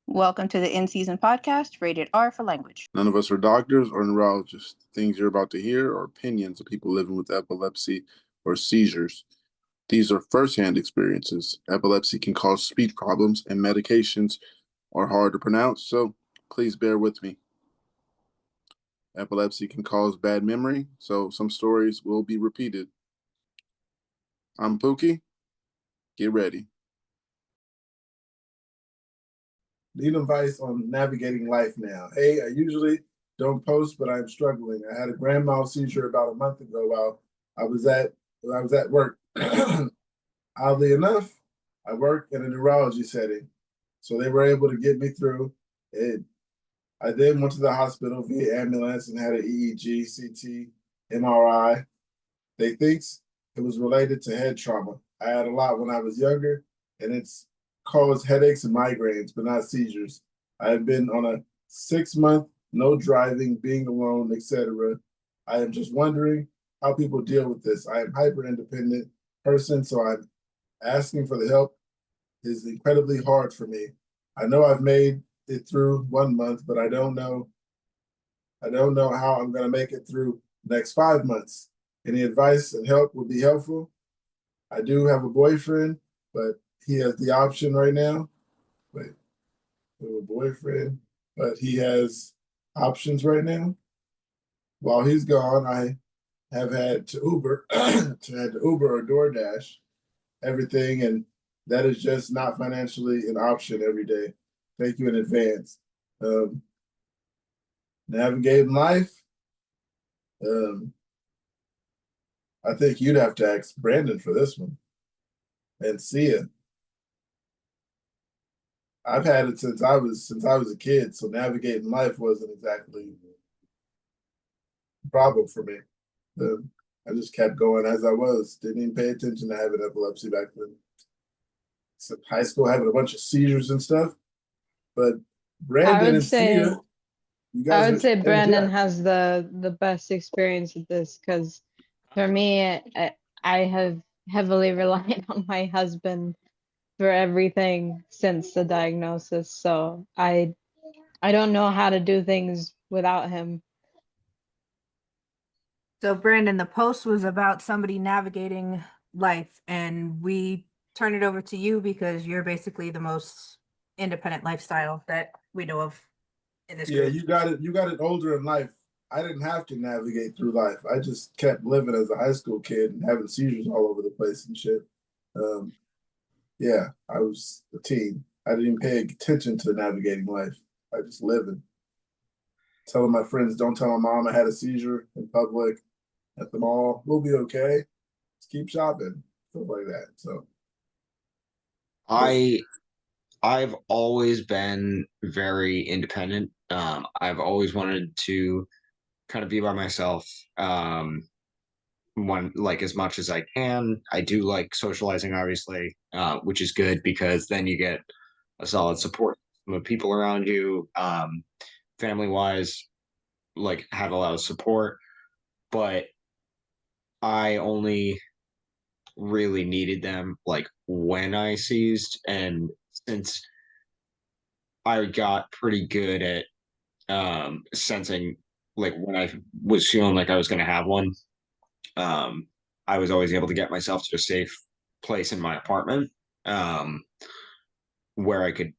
Welcome to the In Season podcast, rated R for language. None of us are doctors or neurologists. Things you're about to hear are opinions of people living with epilepsy or seizures. These are firsthand experiences. Epilepsy can cause speech problems, and medications are hard to pronounce, so please bear with me. Epilepsy can cause bad memory, so some stories will be repeated. I'm Pookie. Get ready. Need advice on navigating life now. Hey, I usually don't post, but I'm struggling. I had a grand mal seizure about a month ago while I was at work. Oddly enough, I work in a neurology setting, so they were able to get me through it. I then went to the hospital via ambulance and had an EEG, CT, MRI. They think it was related to head trauma. I had a lot when I was younger, and it's caused headaches and migraines, but not seizures. I have been on a 6-month no driving, being alone, etc. I am just wondering how people deal with this. I am hyper independent person, so I'm asking for the help is incredibly hard for me. I know I've made it through 1 month, but I don't know how I'm going to make it through the next 5 months. Any advice and help would be helpful. I do have a boyfriend, but he has the option right now. Wait, I have a boyfriend, but he has options right now. While he's gone, I have had to Uber, or DoorDash everything, and that is just not financially an option every day. Thank you in advance. Navigating life. I think you'd have to ask Brandon for this one. And Sia. I've had it since I was a kid, so navigating life wasn't exactly a problem for me. I just kept going as I was. Didn't even pay attention to having epilepsy back then. So high school having a bunch of seizures and stuff. But Brandon and Sia, you guys I would say Brandon has the best experience with this because for me, I have heavily relied on my husband for everything since the diagnosis. So I don't know how to do things without him. So, Brandon, the post was about somebody navigating life, and we turn it over to you because you're basically the most independent lifestyle that we know of in this group. You got it older in life. I didn't have to navigate through life. I just kept living as a high school kid and having seizures all over the place and shit. I was a teen. I didn't even pay attention to navigating life. I just living. Telling my friends, don't tell my mom I had a seizure in public at the mall. We'll be okay. Just keep shopping. Stuff like that. So I've always been very independent. I've always wanted to kind of be by myself. As much as I can. I do like socializing, obviously, which is good because then you get a solid support from the people around you. Family wise, have a lot of support, but I only really needed them when I seized, and since I got pretty good at sensing when I was feeling like I was going to have one, I was always able to get myself to a safe place in my apartment where I could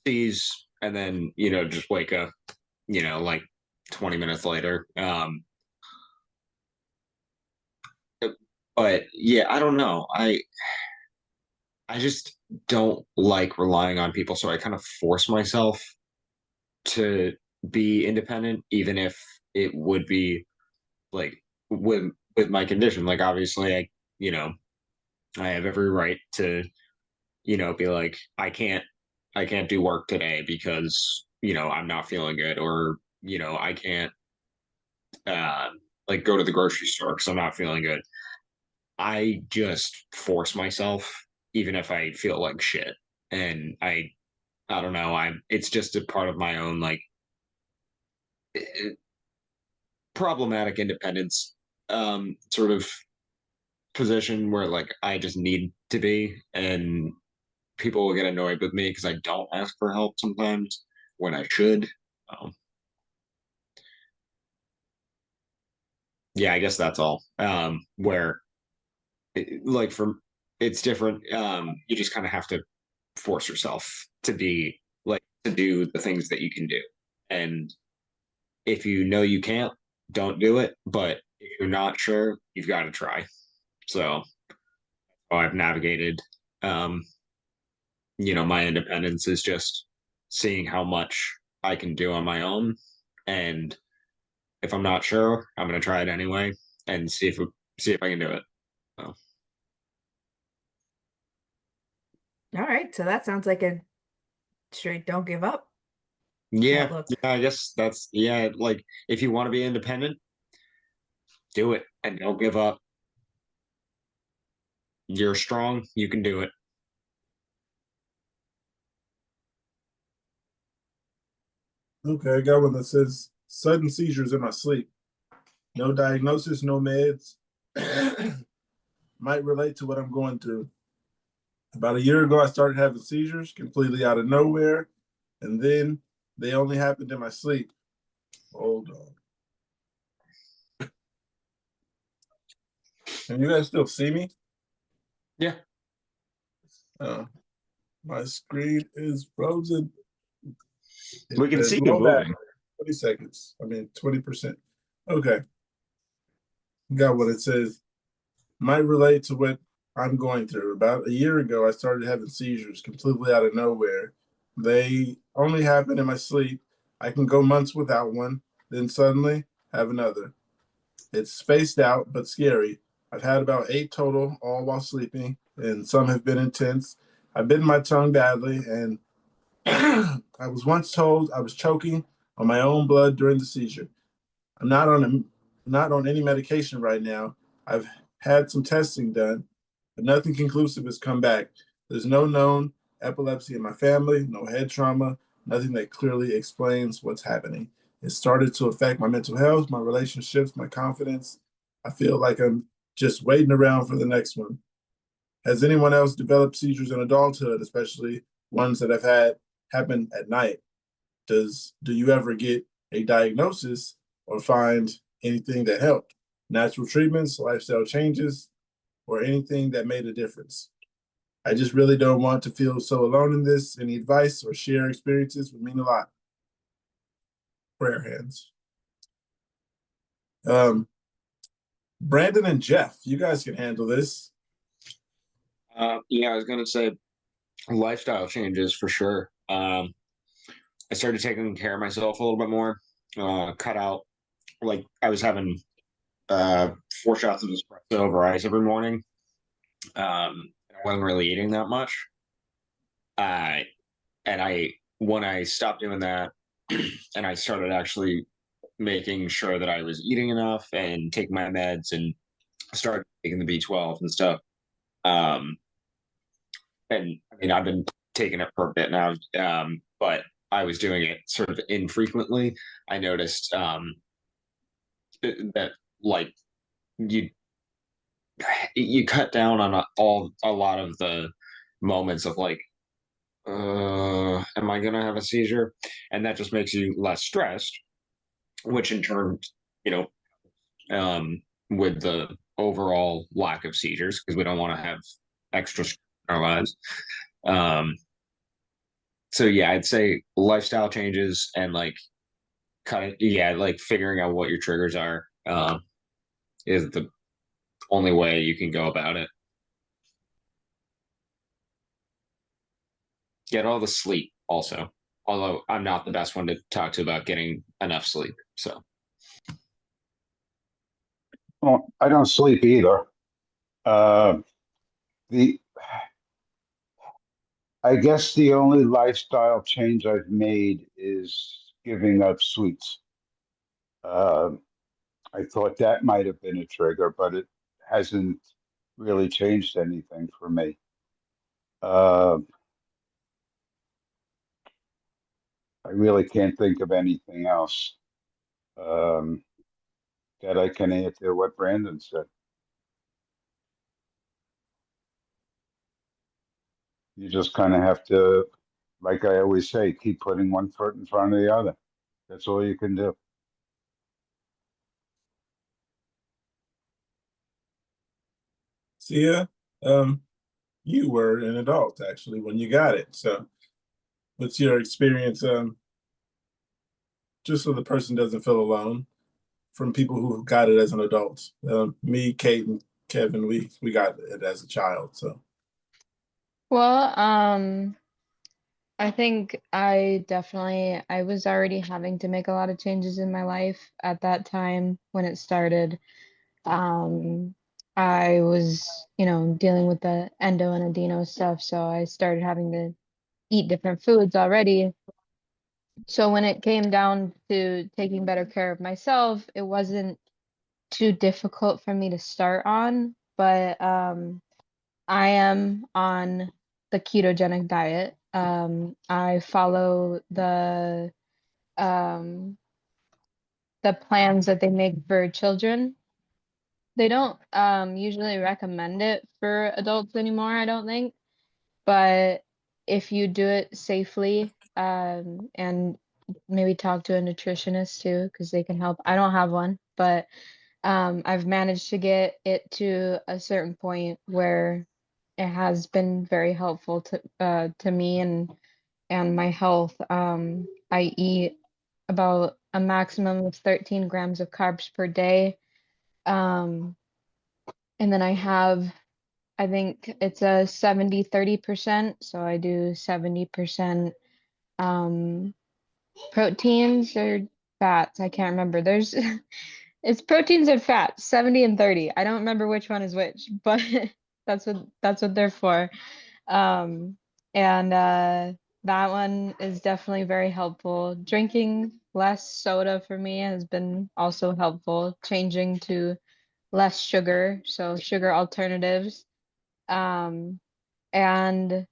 seize and then just wake up 20 minutes later. But yeah, I don't know. I just don't like relying on people, so I kind of force myself to be independent, even if it would be with my condition. Obviously, I have every right to be like, I can't do work today because I'm not feeling good, or I can't go to the grocery store because I'm not feeling good. I just force myself, even if I feel like shit. And I don't know. It's just a part of my own problematic independence sort of position where I just need to be. And people will get annoyed with me because I don't ask for help sometimes when I should. Um, yeah, I guess that's all. Where like for it's different. You just kind of have to force yourself to be like to do the things that you can do. And if you know you can't, don't do it. But if you're not sure, you've got to try. So I've navigated um, my independence is just seeing how much I can do on my own. And if I'm not sure, I'm gonna try it anyway and see if I can do it. So, All right, so that sounds like a straight don't give up yeah, outlook. yeah, I guess that's yeah, like if you want to be independent, do it and don't give up. You're strong, you can do it. Okay, I got one that says sudden seizures in my sleep. No diagnosis, no meds. Might relate to what I'm going through. About a year ago, I started having seizures completely out of nowhere, and then they only happened in my sleep. Hold on. Can you guys still see me? Yeah. My screen is frozen. It We can says see you low battery, moving. 20 seconds. I mean, 20%. Okay. Got what it says. Might relate to what I'm going through. About a year ago, I started having seizures completely out of nowhere. They only happen in my sleep. I can go months without one, then suddenly have another. It's spaced out but scary. I've had about 8 total, all while sleeping, and some have been intense. I bitten my tongue badly, and I was once told I was choking on my own blood during the seizure. I'm not on any medication right now. I've had some testing done, but nothing conclusive has come back. There's no known epilepsy in my family, no head trauma, nothing that clearly explains what's happening. It started to affect my mental health, my relationships, my confidence. I feel like I'm just waiting around for the next one. Has anyone else developed seizures in adulthood, especially ones that have had happen at night? Do you ever get a diagnosis or find anything that helped? Natural treatments, lifestyle changes, or anything that made a difference? I just really don't want to feel so alone in this. Any advice or share experiences would mean a lot. Prayer hands. Um, Brandon and Jeff, you guys can handle this. Yeah, I was gonna say lifestyle changes for sure. I started taking care of myself a little bit more. Cut out like I was having 4 shots of espresso over ice every morning. I wasn't really eating that much. Uh, and I when I stopped doing that, and I started actually making sure that I was eating enough and taking my meds and started taking the B12 and stuff. Um, and I mean, I've been taking it for a bit now, but I was doing it sort of infrequently. I noticed that like you you cut down on a lot of the moments of like am I gonna have a seizure, and that just makes you less stressed, which in turn you know with the overall lack of seizures because we don't want to have extra stress in our lives. um so yeah, I'd say lifestyle changes and like kind of yeah, like figuring out what your triggers are is the only way you can go about it. Get all the sleep also. Although I'm not the best one to talk to about getting enough sleep. So Well, I don't sleep either. Uh, the I guess the only lifestyle change I've made is giving up sweets. Uh, I thought that might have been a trigger, but it hasn't really changed anything for me. Uh, I really can't think of anything else um, that I can add to what Brandon said. You just kind of have to, like I always say, keep putting one foot in front of the other. That's all you can do. See ya. You were an adult actually when you got it. So what's your experience? Just so the person doesn't feel alone from people who got it as an adult. Me, Kate, and Kevin, we got it as a child. So Well, I think I was already having to make a lot of changes in my life at that time when it started. Um, I was, dealing with the endo and adeno stuff, so I started having to eat different foods already. So when it came down to taking better care of myself, it wasn't too difficult for me to start on, but I am on the ketogenic diet. I follow um, the plans that they make for children. They don't usually recommend it for adults anymore, I don't think. But if you do it safely, and maybe talk to a nutritionist too, because they can help. I don't have one, but I've managed to get it to a certain point where it has been very helpful to me and my health. I eat about a maximum of 13 grams of carbs per day. Um, and then I think it's a 70-30%. So I do 70% um, proteins or fats. I can't remember. It's proteins and fats, 70 and 30. I don't remember which one is which, but that's what they're for. Um, and that one is definitely very helpful. Drinking less soda for me has been also helpful. Changing to less sugar, so sugar alternatives, um, and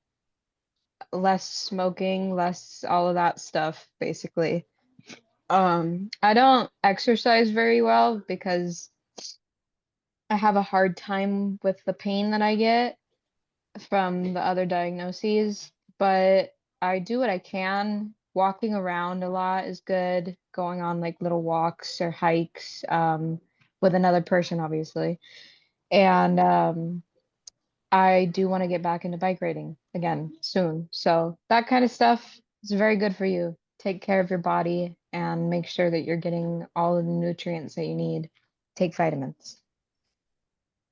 less smoking, less all of that stuff, basically. I don't exercise very well because I have a hard time with the pain that I get from the other diagnoses, but I do what I can. Walking around a lot is good, going on like little walks or hikes, with another person, obviously. And I do want to get back into bike riding again soon. So that kind of stuff is very good for you. Take care of your body and make sure that you're getting all of the nutrients that you need. Take vitamins.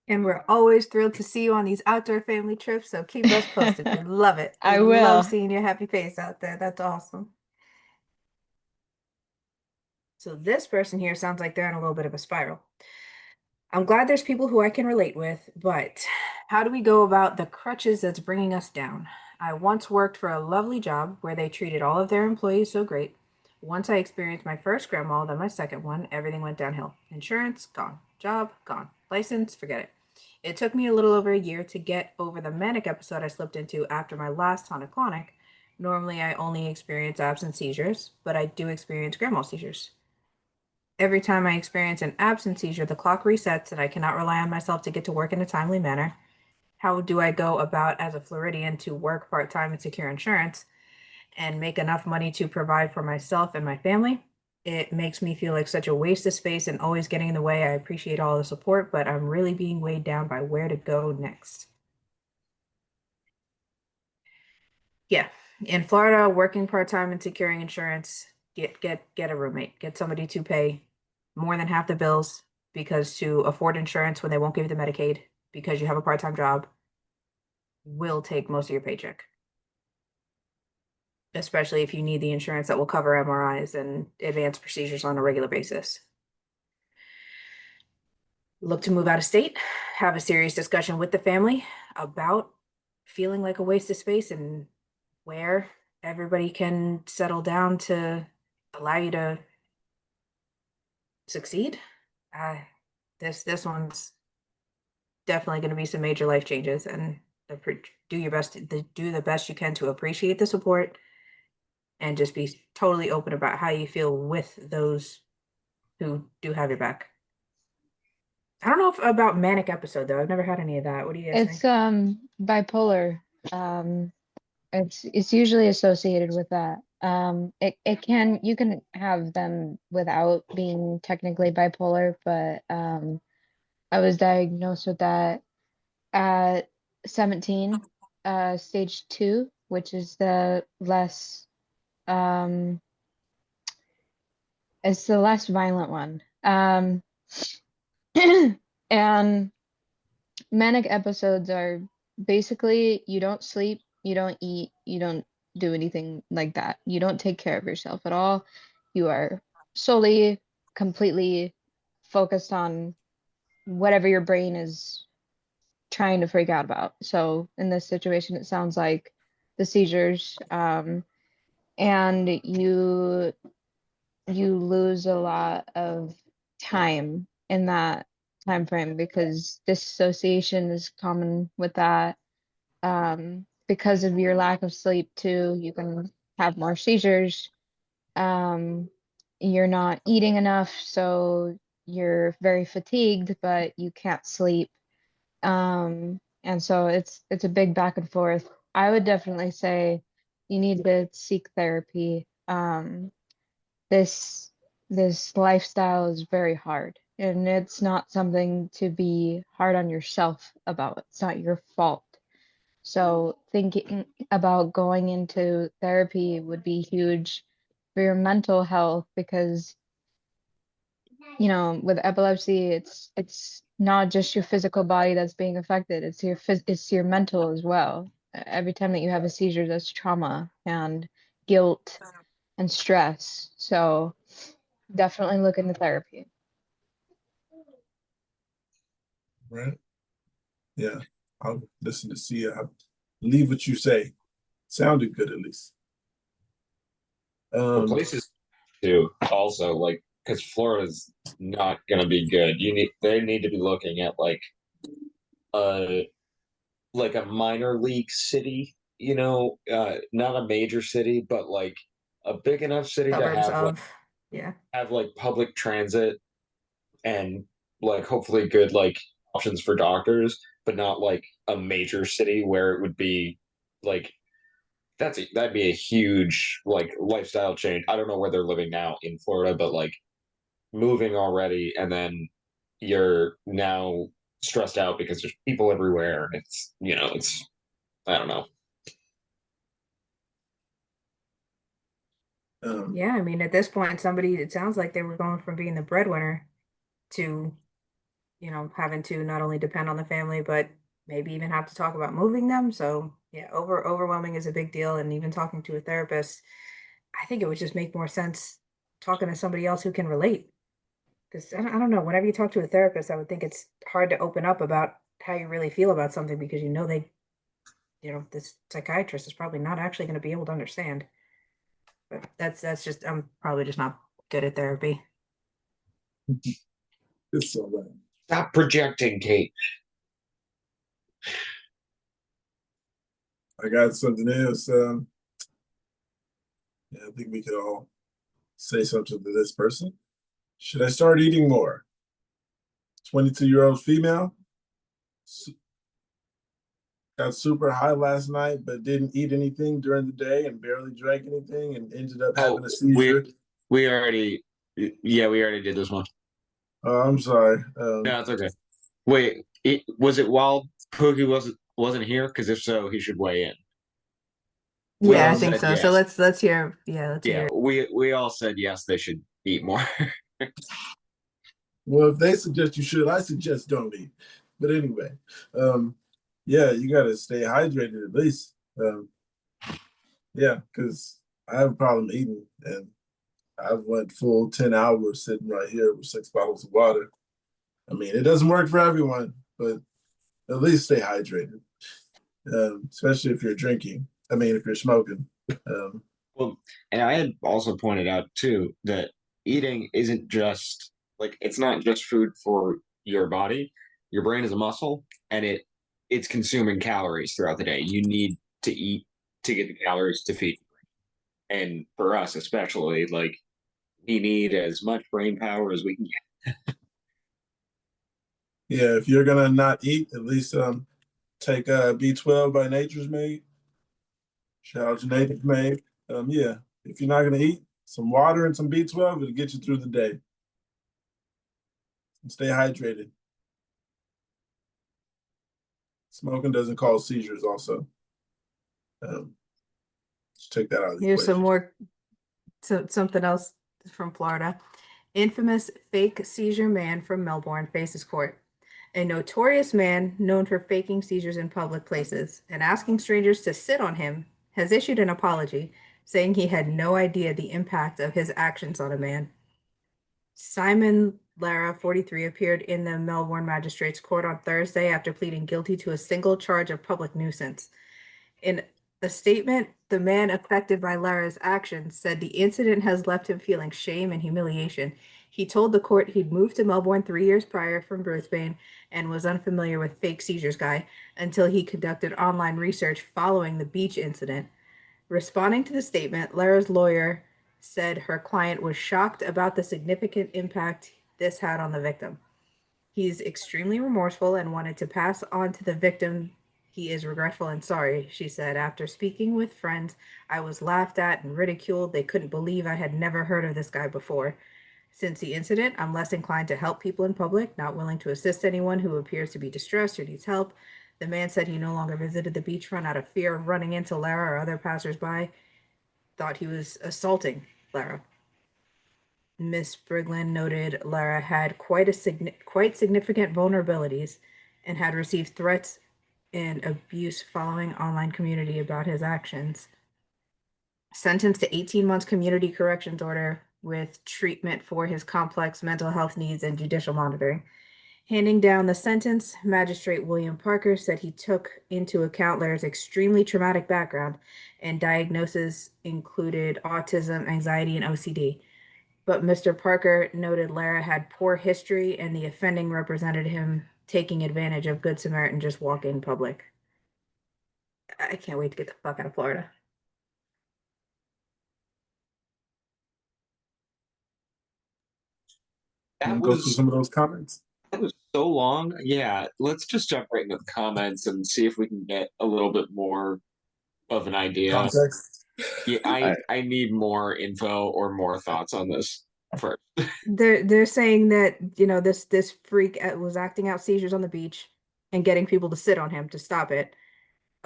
And we're always thrilled to see you on these outdoor family trips. So keep us posted. We love it. We I love will. seeing your happy face out there. That's awesome. So this person here sounds like they're in a little bit of a spiral. I'm glad there's people who I can relate with, but how do we go about the crutches that's bringing us down? I once worked for a lovely job where they treated all of their employees so great. Once I experienced my first grandma, then my second one, everything went downhill. Insurance, gone. Job, gone. License, forget it. It took me a little over a year to get over the manic episode I slipped into after my last tonic-clonic. Normally, I only experience absence seizures, but I do experience grand mal seizures. Every time I experience an absence seizure, the clock resets and I cannot rely on myself to get to work in a timely manner. How do I go about as a Floridian to work part-time and secure insurance and make enough money to provide for myself and my family? It makes me feel like such a waste of space and always getting in the way. I appreciate all the support, but I'm really being weighed down by where to go next. Yeah, in Florida, working part-time and securing insurance, get a roommate, get somebody to pay more than half the bills because to afford insurance when they won't give you the Medicaid because you have a part-time job will take most of your paycheck, especially if you need the insurance that will cover MRIs and advanced procedures on a regular basis. Look to move out of state, have a serious discussion with the family about feeling like a waste of space and where everybody can settle down to allow you to succeed. Uh, this one's definitely going to be some major life changes, and do your best to do the best you can to appreciate the support and just be totally open about how you feel with those who do have your back. I don't know about manic episode though. I've never had any of that. What do you guys It's think? bipolar. Um, It's usually associated with that. You can have them without being technically bipolar, but I was diagnosed with that at 17, stage 2, which is the less um it's the less violent one. And manic episodes are basically you don't sleep, you don't eat, you don't do anything like that. You don't take care of yourself at all. You are solely, completely focused on whatever your brain is trying to freak out about. So in this situation, it sounds like the seizures, and you lose a lot of time in that time frame because dissociation is common with that. Because of your lack of sleep too, you can have more seizures. Um, you're not eating enough, so you're very fatigued, but you can't sleep. And so it's a big back and forth. I would definitely say you need to seek therapy. This this lifestyle is very hard, and it's not something to be hard on yourself about. It's not your fault. So thinking about going into therapy would be huge for your mental health because, with epilepsy, it's not just your physical body that's being affected, it's your mental as well. Every time that you have a seizure, that's trauma and guilt and stress. So definitely look into therapy. Right? Yeah. I'll listen to see. I believe what you say. Sounded good at least. Well, places too, also, like, because Florida's not gonna be good. They need to be looking at a a minor league city, not a major city, but like a big enough city to Suburbs have of, yeah. public transit and hopefully good options for doctors, but not like a major city where it would be like that'd be a huge lifestyle change. I don't know where they're living now in Florida, but moving already and then you're now stressed out because there's people everywhere. It's I don't know. Yeah, I mean, at this point, it sounds like they were going from being the breadwinner to, having to not only depend on the family, but maybe even have to talk about moving them. So yeah, overwhelming is a big deal. And even talking to a therapist, I think it would just make more sense talking to somebody else who can relate. Because I don't know, whenever you talk to a therapist, I would think it's hard to open up about how you really feel about something because this psychiatrist is probably not actually going to be able to understand. But that's just I'm probably just not good at therapy. It's all right. Stop projecting, Kate. I got something else. Yeah, I think we could all say something to this person. Should I start eating more? 22-year-old female. Got super high last night, but didn't eat anything during the day and barely drank anything and ended up having a seizure. We already we already did this one. Oh, I'm sorry. No, it's okay. Wait, was it while Pookie wasn't here? Because if so, he should weigh in. We Yeah, all I think said so. So yes. let's hear. Yeah, let's hear. We all said yes. They should eat more. Well, if they suggest you should, I suggest don't eat. But anyway, yeah, you got to stay hydrated at least. Yeah, because I have a problem eating, and I've went full 10 hours sitting right here with 6 bottles of water. I mean, it doesn't work for everyone, but at least stay hydrated, especially if you're drinking. I mean, if you're smoking. Well, and I had also pointed out too that eating isn't just it's not just food for your body. Your brain is a muscle, and it's consuming calories throughout the day. You need to eat to get the calories to feed. And for us, especially, we need as much brain power as we can get. Yeah, if you're gonna not eat, at least take B12 by Nature's Made. Shout out to Nathan May. Yeah, if you're not gonna eat, some water and some B12, it'll get you through the day. And stay hydrated. Smoking doesn't cause seizures, also. Just take that out of the Here's some equation. more, something else from Florida. Infamous fake seizure man from Melbourne faces court. A notorious man known for faking seizures in public places and asking strangers to sit on him has issued an apology, saying he had no idea the impact of his actions on a man. Simon Lara, 43, appeared in the Melbourne Magistrates Court on Thursday after pleading guilty to a single charge of public nuisance. In a statement, the man affected by Lara's actions said the incident has left him feeling shame and humiliation. He told the court he'd moved to Melbourne 3 years prior from Brisbane and was unfamiliar with fake seizures guy until he conducted online research following the beach incident. Responding to the statement, Lara's lawyer said her client was shocked about the significant impact this had on the victim. He's extremely remorseful and wanted to pass on to the victim he is regretful and sorry, she said. After speaking with friends, I was laughed at and ridiculed. They couldn't believe I had never heard of this guy before. Since the incident, I'm less inclined to help people in public, not willing to assist anyone who appears to be distressed or needs help. The man said he no longer visited the beachfront out of fear of running into Lara or other passersby. Thought he was assaulting Lara. Miss Briglin noted Lara had quite significant vulnerabilities and had received threats and abuse following online community about his actions. Sentenced to 18 months community corrections order with treatment for his complex mental health needs and judicial monitoring. Handing down the sentence, Magistrate William Parker said he took into account Lara's extremely traumatic background and diagnosis included autism, anxiety, and OCD. But Mr. Parker noted Lara had poor history and the offending represented him taking advantage of Good Samaritan just walk in public. I can't wait to get the fuck out of Florida. That Go through was some of those comments. that was so long. Yeah, let's just jump right into the comments and see if we can get a little bit more of an idea. Context. Yeah, I need more info or more thoughts on this first. They're saying that this freak was acting out seizures on the beach and getting people to sit on him to stop it.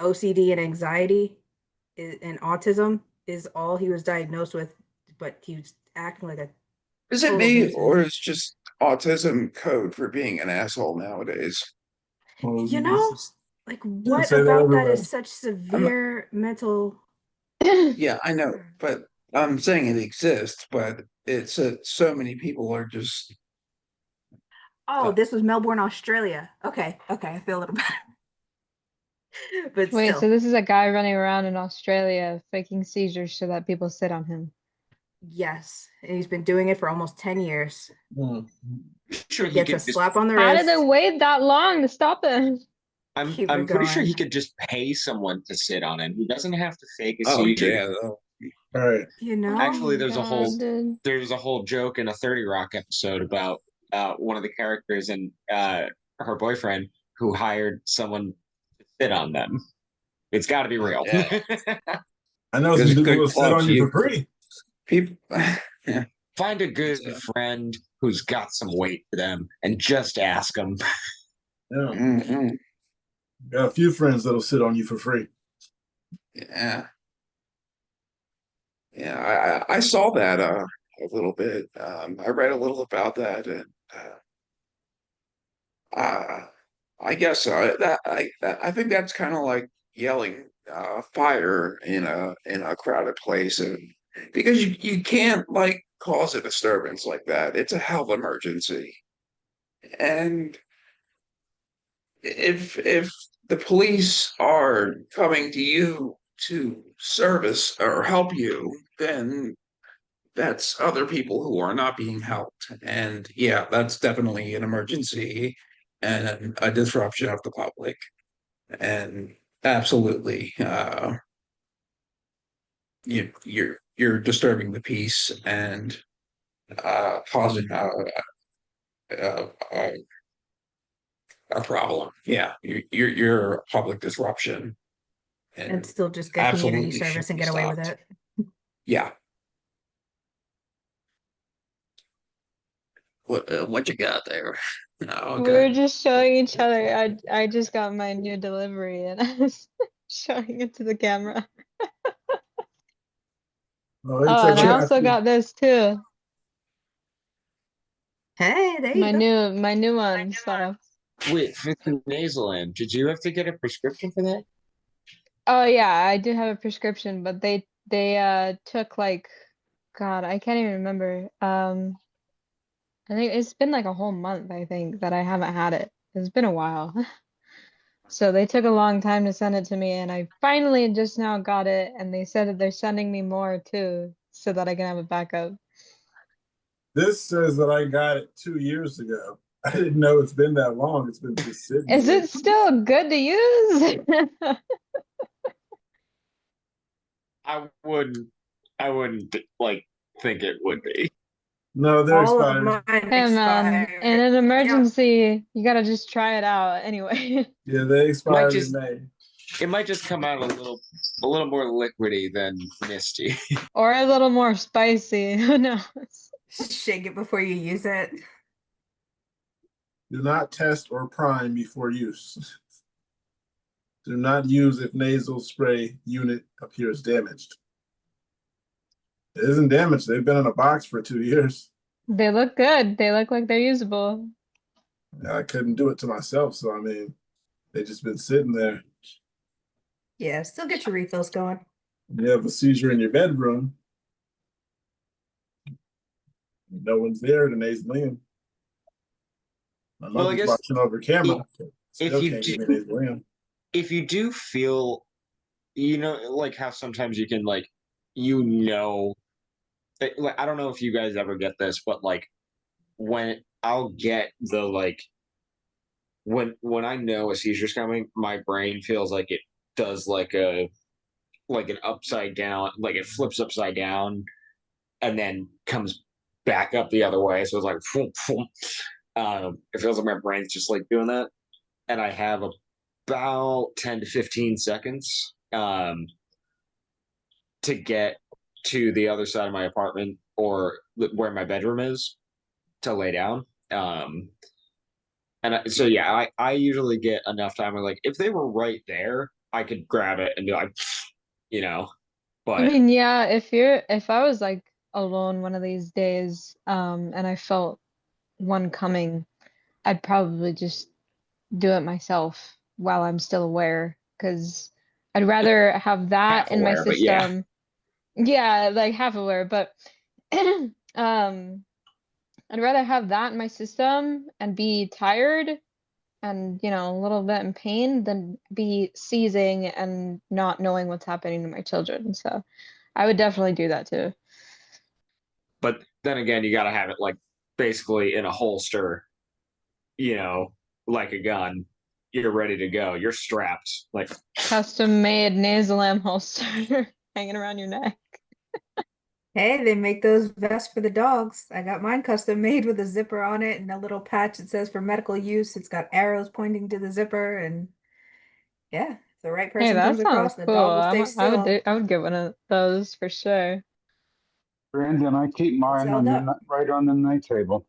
OCD and anxiety and autism is all he was diagnosed with, but he was acting like a Is it total me nuisance. or is just autism code for being an asshole nowadays? Well, You know, like what say that about that everywhere. is such severe mental? Yeah, I know, but I'm saying it exists, but it's so many people are just Oh, this was Melbourne, Australia. Okay, I feel a little better. But Wait, so still, this is a guy running around in Australia faking seizures so that people sit on him. yes, and he's been doing it for almost 10 years. Sure, He he gets a could just. slap on the How wrist. did they wait that long to stop him? Keep I'm it pretty sure going. he could just pay someone to sit on him. He doesn't have to fake a oh seizure. yeah, All right. Actually, Oh my God, dude. there's a whole joke in a 30 Rock episode about one of the characters and her boyfriend who hired someone to sit on them. It's got to be real. yeah. I know There's some a people good will sit club on you you for free. people. Yeah, Find a good friend who's got some weight to them and just ask them. Yeah. mhm, Got a few friends that'll sit on you for free. yeah, yeah. I saw that a little bit. I read a little about that, and uh, I guess I think that's kind of like yelling fire in a crowded place, and because you can't like cause a disturbance like that. It's a health emergency, and if the police are coming to you to service or help you, then that's other people who are not being helped. And yeah, that's definitely an emergency and a disruption of the public. And absolutely, you're disturbing the peace and causing a a problem. Yeah, you're a public disruption, And still just get community absolutely should service and be get away with stopped. it. Yeah. What you got there? Oh, We were okay. just showing each other. I just got my new delivery and I was showing it to the camera. Oh, it's Oh, and I okay. also got this too. Hey, there you go. My new one. So, Wait, for the nasal M, did you have to get a prescription for that? oh yeah, I do have a prescription, but they took like, God, I can't even remember. I think it's been like a whole month, I think, that I haven't had it. It's been a while. So they took a long time to send it to me, and I finally just now got it, and they said that they're sending me more too, so that I can have a backup. This says that I got it 2 years ago. I didn't know it's been that long. It's been just sitting Is here. it still good to use? I wouldn't like think it would be. No, they're All of expired. mine Hey man, in expired. an Yep. emergency, you gotta just try it out anyway. Yeah, they It might expired in just May. it might just come out a little more liquidy than misty. Or a little more spicy, who knows? Shake it before you use it. Do not test or prime before use. Do not use if nasal spray unit appears damaged. It isn't damaged. They've been in a box for 2 years. They look good. They look like they're usable. I couldn't do it to myself, so I mean, they just been sitting there. Yeah, still get your refills going. You have a seizure in your bedroom. No one's there to nasal in. My Well, I mother's guess watching over camera. if Still you can't do get me nasal in. if you do feel, you know, like how sometimes you can like, you know, like I don't know if you guys ever get this, but like when I'll get the like when I know a seizure's coming, my brain feels like it does like an upside down, like it flips upside down and then comes back up the other way. So it's like, boom, boom. It feels like my brain's just like doing that, and I have about 10 to 15 seconds to get to the other side of my apartment or where my bedroom is to lay down. So yeah, I usually get enough time. Where, like if they were right there, I could grab it and be like, you know. I But mean, yeah, if I was like alone one of these days, and I felt one coming, I'd probably just do it myself while I'm still aware, because I'd rather have that half in my aware, but yeah. system. Yeah, like half aware, but um, I'd rather have that in my system and be tired and, a little bit in pain than be seizing and not knowing what's happening to my children. So I would definitely do that too. But then again, you got to have it like basically in a holster, you know, like a gun. You're ready to go. You're strapped. Like, Custom made nasal lamp holster hanging around your neck. Hey, they make those vests for the dogs. I got mine custom made with a zipper on it and a little patch that says for medical use. It's got arrows pointing to the zipper, and yeah, if the right Hey, person that comes sounds across, the cool. dog will stay still. I would get one of those for sure. Brandon, I keep It's mine held on the up. right on the night table.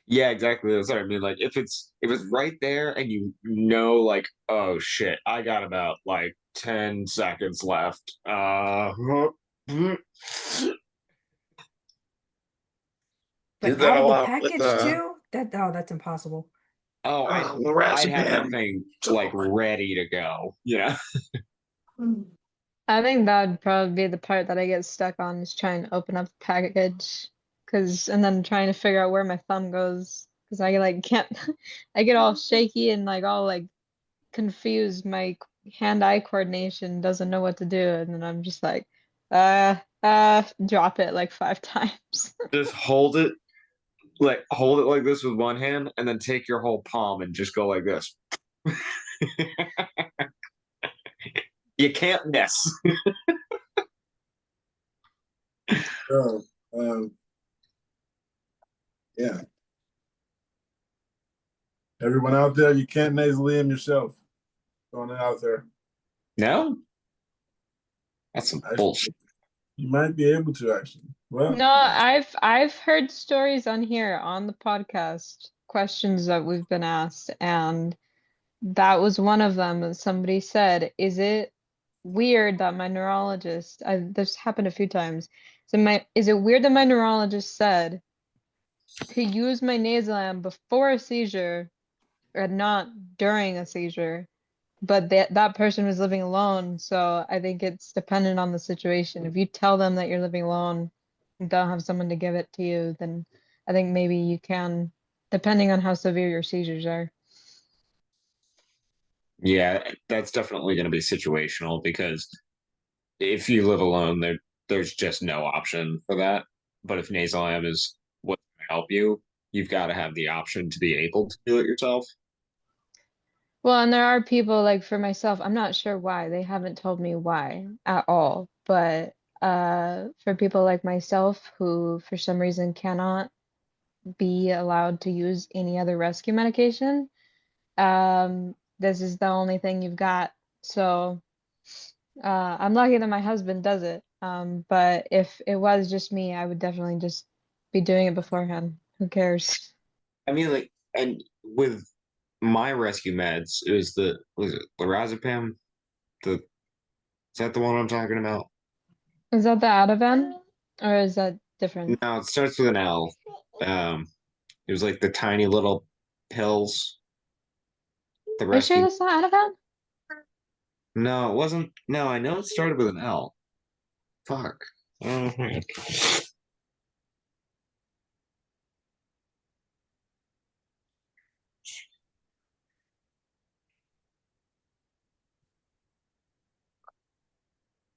yeah, exactly. That's what I mean. Like, if it's right there and you know, like, oh shit, I got about like 10 seconds left. But Did that out a of the lot with package too? That's impossible. Oh, I have that lorazepam. thing like So ready to go. You know. I think that'd probably be the part that I get stuck on is trying to open up the package, and then trying to figure out where my thumb goes, because I like can't I get all shaky and like all like confused. My hand-eye coordination doesn't know what to do, and then I'm just like, drop it like 5 times. Just hold it like this with one hand, and then take your whole palm and just go like this. You can't miss. So, yeah. Everyone out there, you can't nasally in yourself. Throwing it out there. No? That's some I, bullshit. you might be able to actually. Well, No, I've heard stories on here on the podcast, questions that we've been asked, and that was one of them that somebody said, is it weird that my neurologist, this happened a few times. So is it weird that my neurologist said to use my Nasolam before a seizure and not during a seizure? But that person was living alone, so I think it's dependent on the situation. If you tell them that you're living alone and don't have someone to give it to you, then I think maybe you can, depending on how severe your seizures are. Yeah, that's definitely going to be situational because if you live alone, there's just no option for that. But if nasal am is what's going to help you, you've got to have the option to be able to do it yourself. Well, and there are people like for myself, I'm not sure why. They haven't told me why at all. But for people like myself who for some reason cannot be allowed to use any other rescue medication, this is the only thing you've got. So I'm lucky that my husband does it. But if it was just me, I would definitely just be doing it beforehand. Who cares? I mean, like, and with my rescue meds, it was it lorazepam? The Is that the one I'm talking about? Is that the Ativan? Or is that different? No, it starts with an L. Um, it was like the tiny little pills. The Are you sure rescue. that's not Ativan? No, it wasn't. No, I know it started with an L. Fuck. Mhm.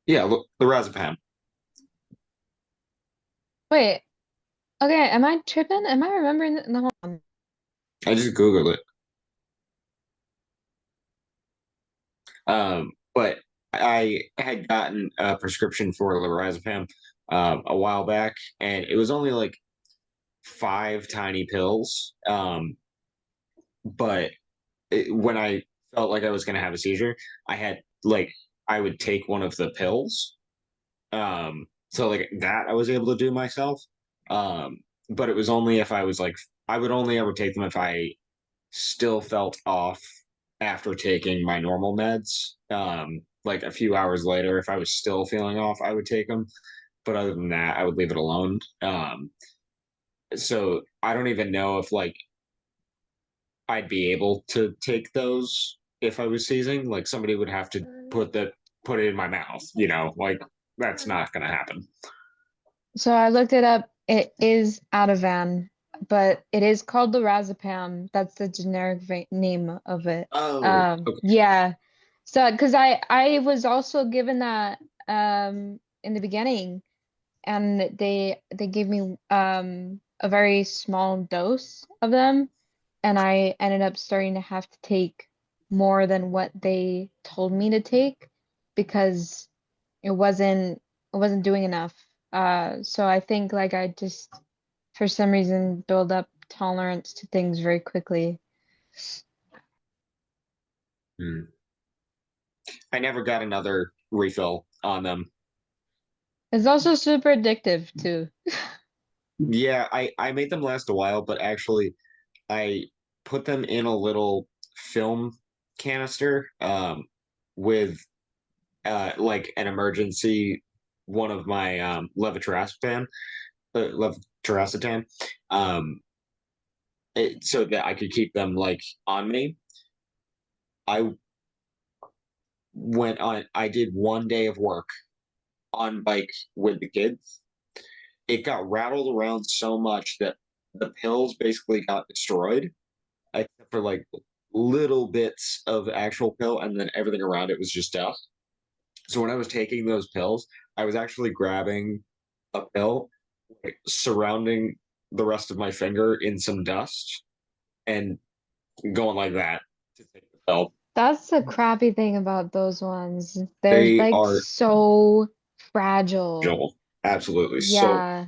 Yeah, look, lorazepam. Wait, okay, am I tripping? Am I remembering that? No, hold on. I just Googled it. But I had gotten a prescription for lorazepam a while back, and it was only like five tiny pills. But when I felt like I was going to have a seizure, I had like I would take one of the pills. So like that I was able to do myself. But it was only if I was like I would only ever take them if I still felt off after taking my normal meds. Like a few hours later, if I was still feeling off, I would take them. But other than that, I would leave it alone. So I don't even know if like I'd be able to take those if I was seizing. Like somebody would have to put it in my mouth, like that's not gonna happen. So I looked it up. It is Ativan, but it is called lorazepam. That's the generic name of it. Oh, okay. Yeah. So, because I was also given that in the beginning, and they gave me a very small dose of them, and I ended up starting to have to take more than what they told me to take because it wasn't doing enough. So I think like I just for some reason build up tolerance to things very quickly. Hmm. I never got another refill on them. It's also super addictive too. Yeah, I made them last a while, but actually I put them in a little film canister with like an emergency one of my levetiracetam um so that I could keep them like on me. I I did one day of work on bike with the kids. It got rattled around so much that the pills basically got destroyed, except for like little bits of actual pill, and then everything around it was just dust. So when I was taking those pills, I was actually grabbing a pill, like, surrounding the rest of my finger in some dust, and going like that to take the pill. That's the crappy thing about those ones. They're They like are so fragile. Joel, absolutely so. Yeah.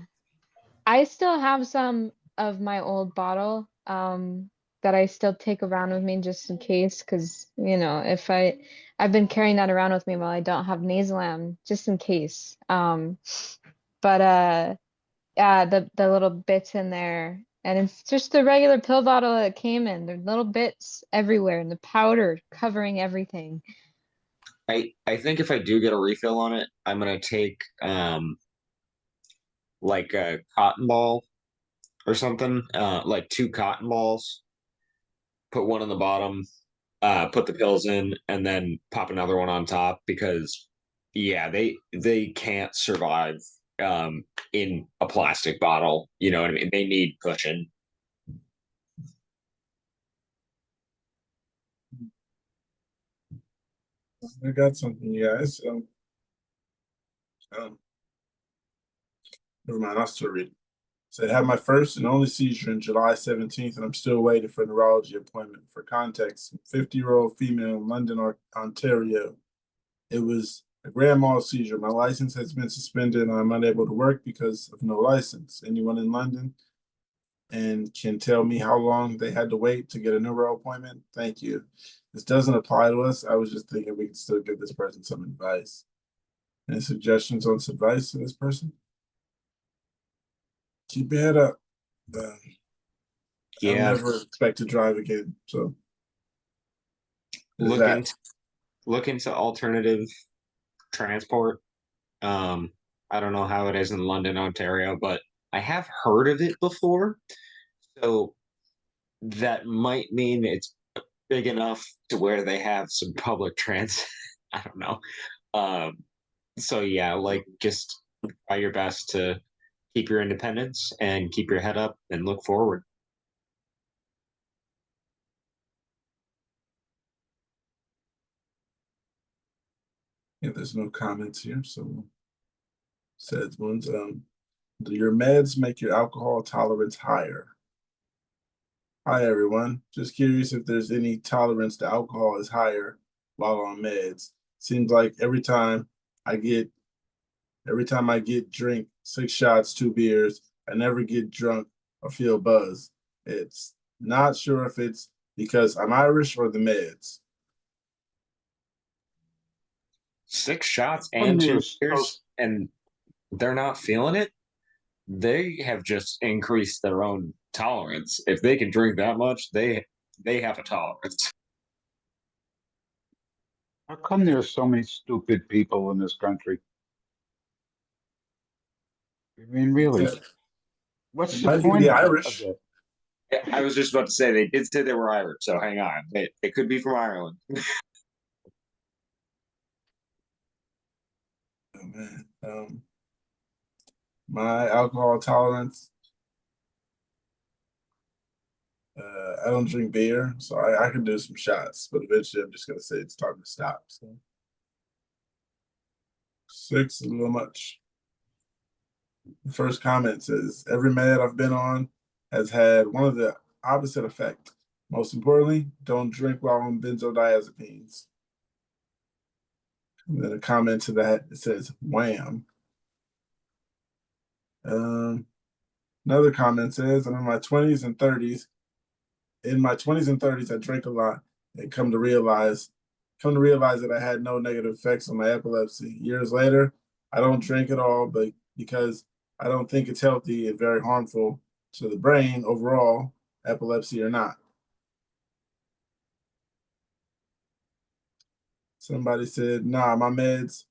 I still have some of my old bottle that I still take around with me just in case, because if I've been carrying that around with me while I don't have Nasalam, just in case. But yeah, the little bits in there, and it's just the regular pill bottle that it came in. There's little bits everywhere, and the powder covering everything. I think if I do get a refill on it, I'm gonna take like a cotton ball or something, like two cotton balls, put one on the bottom, put the pills in, and then pop another one on top because yeah, they can't survive in a plastic bottle. You know what I mean? They need cushion. I got something, you guys. Um, Never mind, I'll still read it. Said, had my first and only seizure on July 17th, and I'm still waiting for a neurology appointment. For context, 50-year-old female in London, Ontario. It was a grand mal seizure. My license has been suspended and I'm unable to work because of no license. Anyone in London and can tell me how long they had to wait to get a neuro appointment? Thank you. This doesn't apply to us. I was just thinking we could still give this person some advice. Any suggestions on some advice to this person? Keep your head up. I'll Yeah, never expect to drive again. So there's look that. into look into alternative transport. Um, I don't know how it is in London, Ontario, but I have heard of it before. So that might mean it's big enough to where they have some public transit. I don't know. Um, so yeah, like just try your best to keep your independence and keep your head up and look forward. Yeah, there's no comments here. So said ones. Do your meds make your alcohol tolerance higher? Hi everyone. Just curious if there's any tolerance to alcohol is higher while on meds. Seems like every time I get drink 6 shots, 2 beers, I never get drunk or feel buzz. It's not sure if it's because I'm Irish or the meds. 6 shots Come and near two so beers, and they're not feeling it. They have just increased their own tolerance. If they can drink that much, they have a tolerance. how come there's so many stupid people in this country? I mean, really, It what's the might be the point of Irish. that? I was just about to say they did say they were Irish, so hang on. They could be from Ireland. Oh man. My alcohol tolerance. I don't drink beer, so I can do some shots, but eventually I'm just gonna say it's time to stop. So 6 is a little much. The first comment says every med I've been on has had one of the opposite effect. Most importantly, don't drink while on benzodiazepines. And then a comment to that it says wham. Um, Another comment says I'm in my 20s and 30s. In my 20s and 30s, I drank a lot and come to realize that I had no negative effects on my epilepsy. Years later, I don't drink at all, but because I don't think it's healthy and very harmful to the brain overall, epilepsy or not. Somebody said, nah, my meds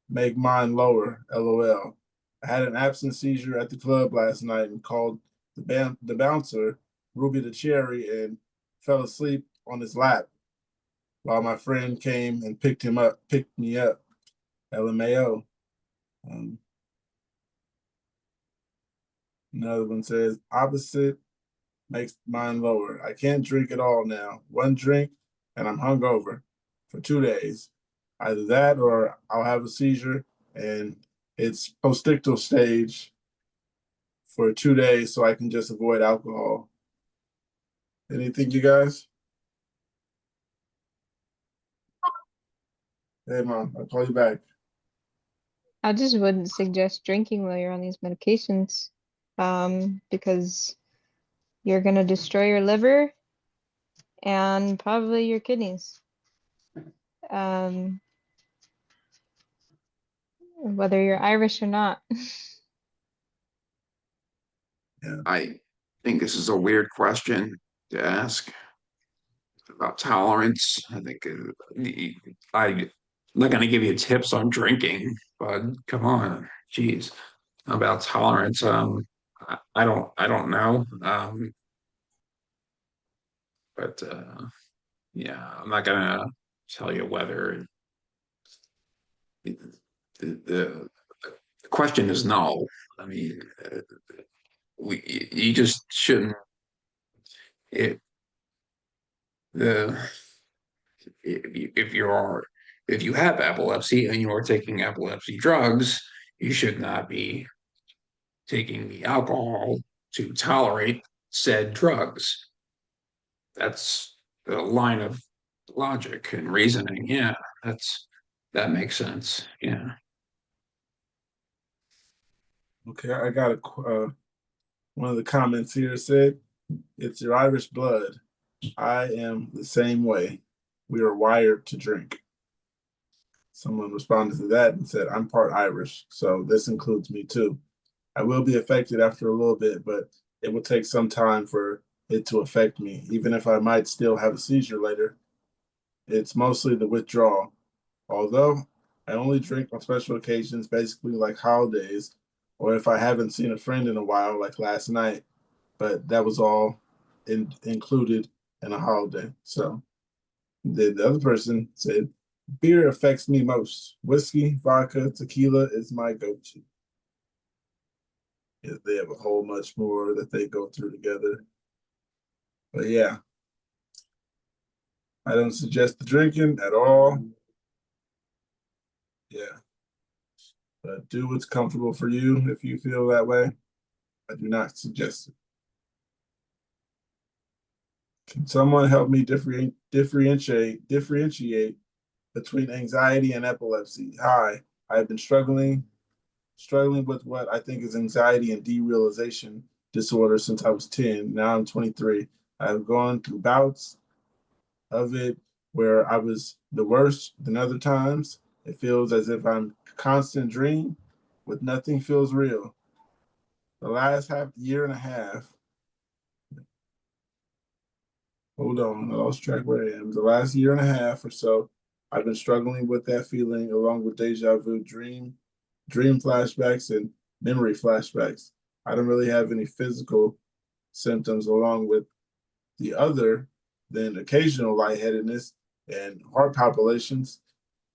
make mine lower. LOL. I had an absent seizure at the club last night and called the bouncer, Ruby the Cherry, and fell asleep on his lap while my friend came and picked me up. LMAO. Um, Another one says, opposite makes mine lower. I can't drink at all now. One drink and I'm hungover for 2 days. Either that or I'll have a seizure and it's postictal stage for 2 days so I can just avoid alcohol. Anything, you guys? Hey, mom, I'll call you back. I just wouldn't suggest drinking while you're on these medications, because you're gonna destroy your liver and probably your kidneys. um, whether you're Irish or not. I think this is a weird question to ask about tolerance. I think I'm not going to give you tips on drinking, but come on, geez, about tolerance. I don't know. But yeah, I'm not gonna tell you whether the the, the question is no. I mean, you just shouldn't. It the if you are if you have epilepsy and you are taking epilepsy drugs, you should not be taking the alcohol to tolerate said drugs. That's the line of logic and reasoning. Yeah, that makes sense. Yeah. Okay, I got one of the comments here said, "It's your Irish blood. I am the same way. We are wired to drink." Someone responded to that and said, "I'm part Irish, so this includes me too. I will be affected after a little bit, but it will take some time for it to affect me. Even if I might still have a seizure later, it's mostly the withdrawal. Although I only drink on special occasions, basically like holidays, or if I haven't seen a friend in a while, like last night, but that was all included in a holiday." So the other person said, "Beer affects me most. Whiskey, vodka, tequila is my go-to." Yeah, they have a whole much more that they go through together. But yeah, I don't suggest the drinking at all. Yeah, but do what's comfortable for you if you feel that way. I do not suggest it. Can someone help me differentiate between anxiety and epilepsy? Hi, I've been struggling with what I think is anxiety and derealization disorder since I was 10. Now I'm 23. I've gone through bouts of it where I was the worst than other times. It feels as if I'm a constant dream with nothing feels real. The last year and a half, hold on, I lost track where I am. The last year and a half or so, I've been struggling with that feeling along with deja vu dream flashbacks and memory flashbacks. I don't really have any physical symptoms along with the other than occasional lightheadedness and heart palpitations.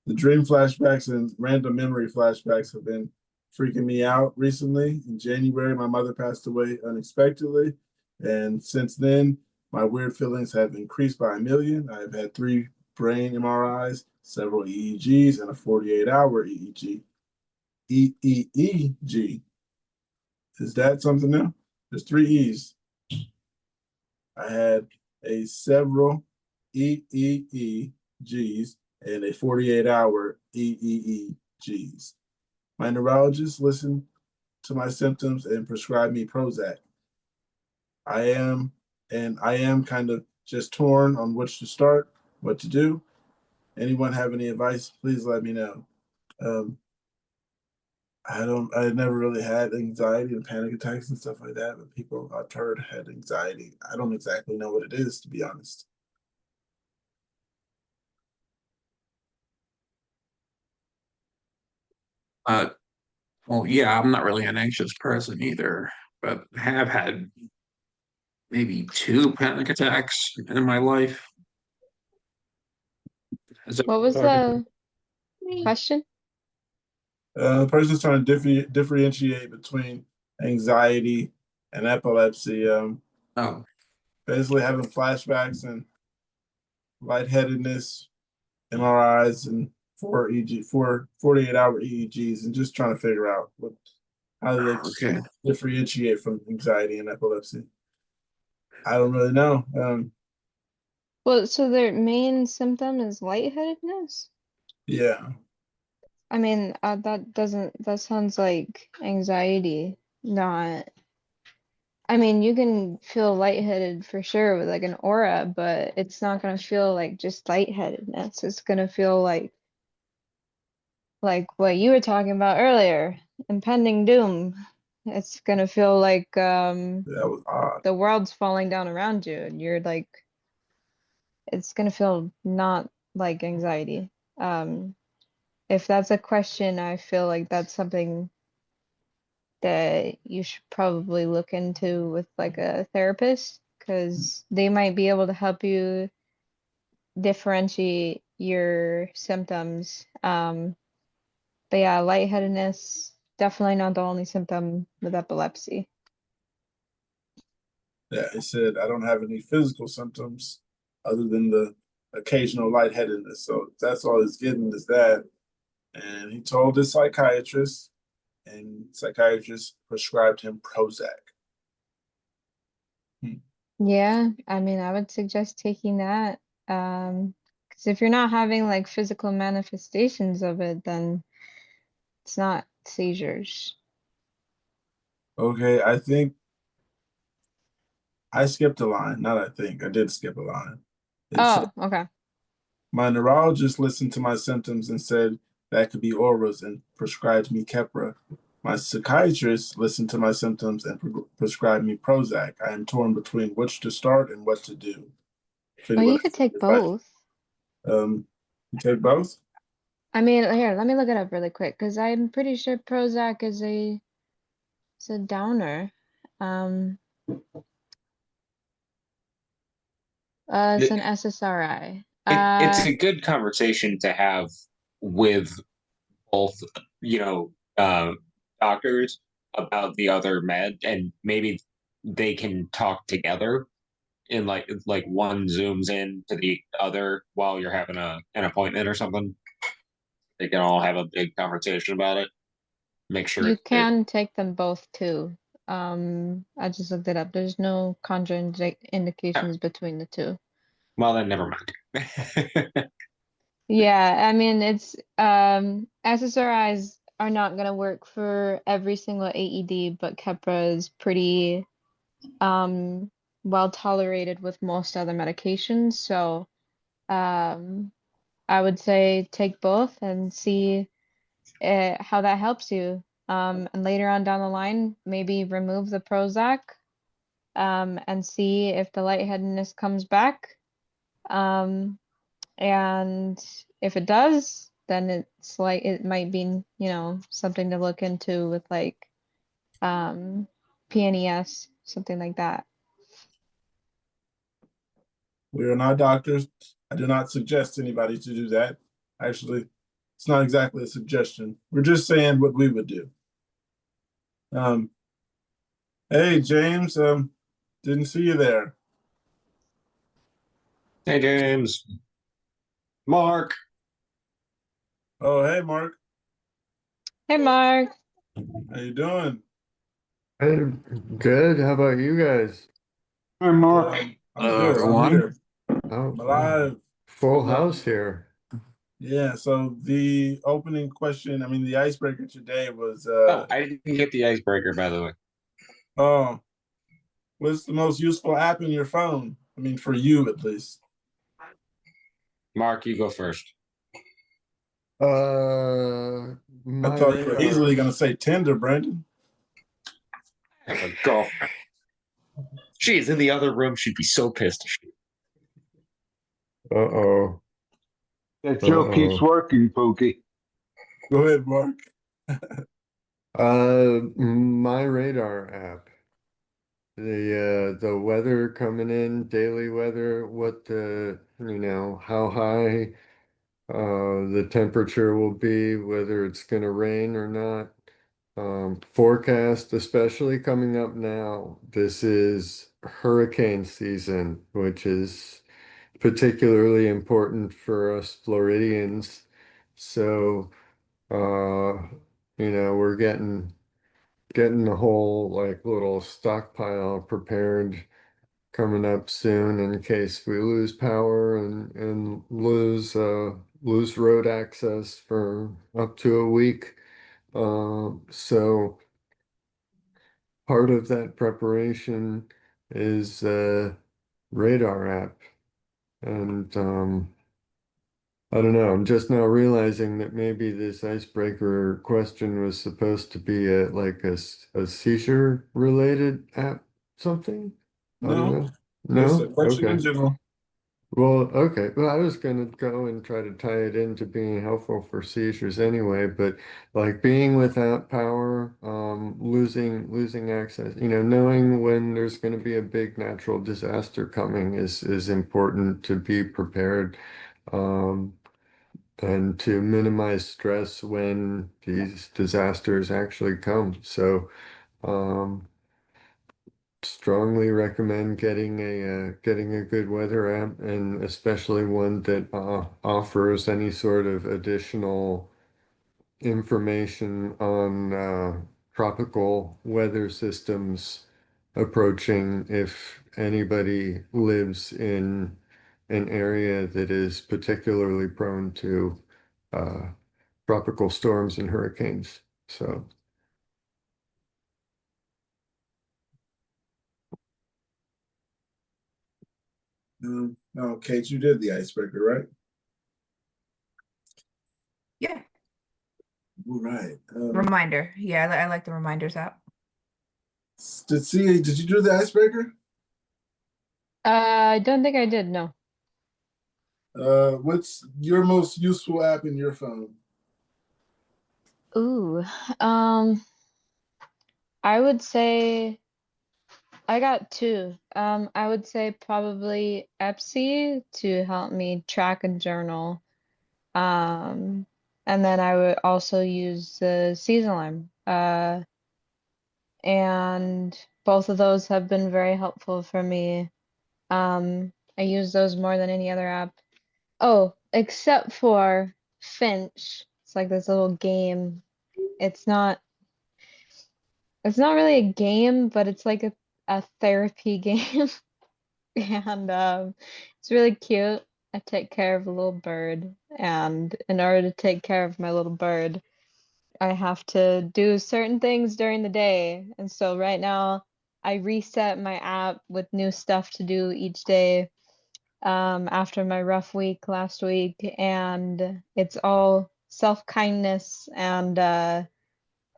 The dream flashbacks and random memory flashbacks have been freaking me out recently. In January, my mother passed away unexpectedly. And since then, my weird feelings have increased by a million. I've had 3 brain MRIs, several EEGs, and a 48-hour EEG. EEG. Is that something new? There's 3 E's. I had a several EEEGs and a 48-hour EEEGs. My neurologist listened to my symptoms and prescribed me Prozac. I am kind of just torn on which to start, what to do. Anyone have any advice? Please let me know. Um, I never really had anxiety and panic attacks and stuff like that, but people I've heard had anxiety. I don't exactly know what it is, to be honest. Uh, well, yeah, I'm not really an anxious person either, but have had maybe 2 panic attacks in my life. Is that What what was we're talking the question? The person's trying to differentiate between anxiety and epilepsy. about? Basically having flashbacks and lightheadedness, MRIs, and 48-hour EEGs, and just trying to figure out how they Oh, okay. differentiate from anxiety and epilepsy. I don't really know. Well, so their main symptom is lightheadedness? Yeah, I mean, that sounds like anxiety, not I mean, you can feel lightheaded for sure with like an aura, but it's not gonna feel like just lightheadedness. It's gonna feel like what you were talking about earlier, impending doom. It's gonna feel like That was odd. the world's falling down around you and you're like it's gonna feel not like anxiety. Um, if that's a question, I feel like that's something that you should probably look into with like a therapist because they might be able to help you differentiate your symptoms. But yeah, lightheadedness, definitely not the only symptom with epilepsy. Yeah, he said, I don't have any physical symptoms other than the occasional lightheadedness. So that's all he's getting is that. And he told his psychiatrist, and psychiatrist prescribed him Prozac. Yeah, I mean, I would suggest taking that. Because if you're not having like physical manifestations of it, then it's not seizures. Okay, I think I skipped a line. Not I think. I did skip a line. It said, Oh, okay. my neurologist listened to my symptoms and said that could be auras and prescribed me Keppra. My psychiatrist listened to my symptoms and prescribed me Prozac. I am torn between which to start and what to do. Well, Figured you what could take I both. you take both? I mean, here, let me look it up really quick because I'm pretty sure Prozac is a downer. Um, it's an SSRI. It's a good conversation to have with both, you know, doctors about the other med, and maybe they can talk together in like one zooms in to the other while you're having an appointment or something. They can all have a big conversation about it. Make sure You it, can take them both too. I just looked it up. There's no indications between the two. well, then never mind. Yeah, I mean it's SSRIs are not gonna work for every single AED, but Keppra is pretty um well tolerated with most other medications. So um I would say take both and see how that helps you. And later on down the line, maybe remove the Prozac and see if the lightheadedness comes back. Um, and if it does, then it's like it might be, something to look into with like um, PNES, something like that. We are not doctors. I do not suggest anybody to do that. Actually, it's not exactly a suggestion. We're just saying what we would do. Um, hey James, didn't see you there. Hey, James. Mark. Oh, hey Mark, Hey, Mark. how you doing? Hey, good. How about you guys? Hi, Mark. I'm Hello, good. I'm everyone. here. Oh, I'm alive. full I'm house here. Yeah, so the opening question, I mean the icebreaker today was Oh, I didn't get the icebreaker, by the way. oh, what's the most useful app in your phone? I mean for you at least. Mark, you go first. I My thought you were easily radar. gonna say Tinder, Brandon. I have a girlfriend. She's in the other room. She'd be so pissed. Uh-oh. That joke keeps Uh-oh. working, Pookie. Go ahead, Mark. My radar app. The weather coming in, daily weather, what how high the temperature will be, whether it's gonna rain or not. Forecast, especially coming up now. This is hurricane season, which is particularly important for us Floridians. So, we're getting the whole like little stockpile prepared coming up soon in case we lose power and lose road access for up to a week. So part of that preparation is radar app. And I don't know, I'm just now realizing that maybe this icebreaker question was supposed to be a seizure related app something. I don't No, know. just a No? question in Okay. general. Well, okay. Well, I was gonna go and try to tie it into being helpful for seizures anyway, but like being without power, losing access, knowing when there's gonna be a big natural disaster coming is important to be prepared, um, and to minimize stress when these disasters actually come. So, um, strongly recommend getting a good weather app, and especially one that offers any sort of additional information on tropical weather systems approaching if anybody lives in an area that is particularly prone to uh, tropical storms and hurricanes. So. No, Kate, you did the icebreaker, right? Yeah. All right. Reminder. Yeah, I like the reminders app. Did you do the icebreaker? I don't think I did, no. What's your most useful app in your phone? Ooh, um, I would say I got two. I would say probably Epsy to help me track and journal. Um, and then I would also use the season alarm. And both of those have been very helpful for me. I use those more than any other app. Oh, except for Finch. It's like this little game. It's not it's not really a game, but it's like a therapy game. And it's really cute. I take care of a little bird, and in order to take care of my little bird, I have to do certain things during the day. And so right now, I reset my app with new stuff to do each day, after my rough week last week, and it's all self-kindness and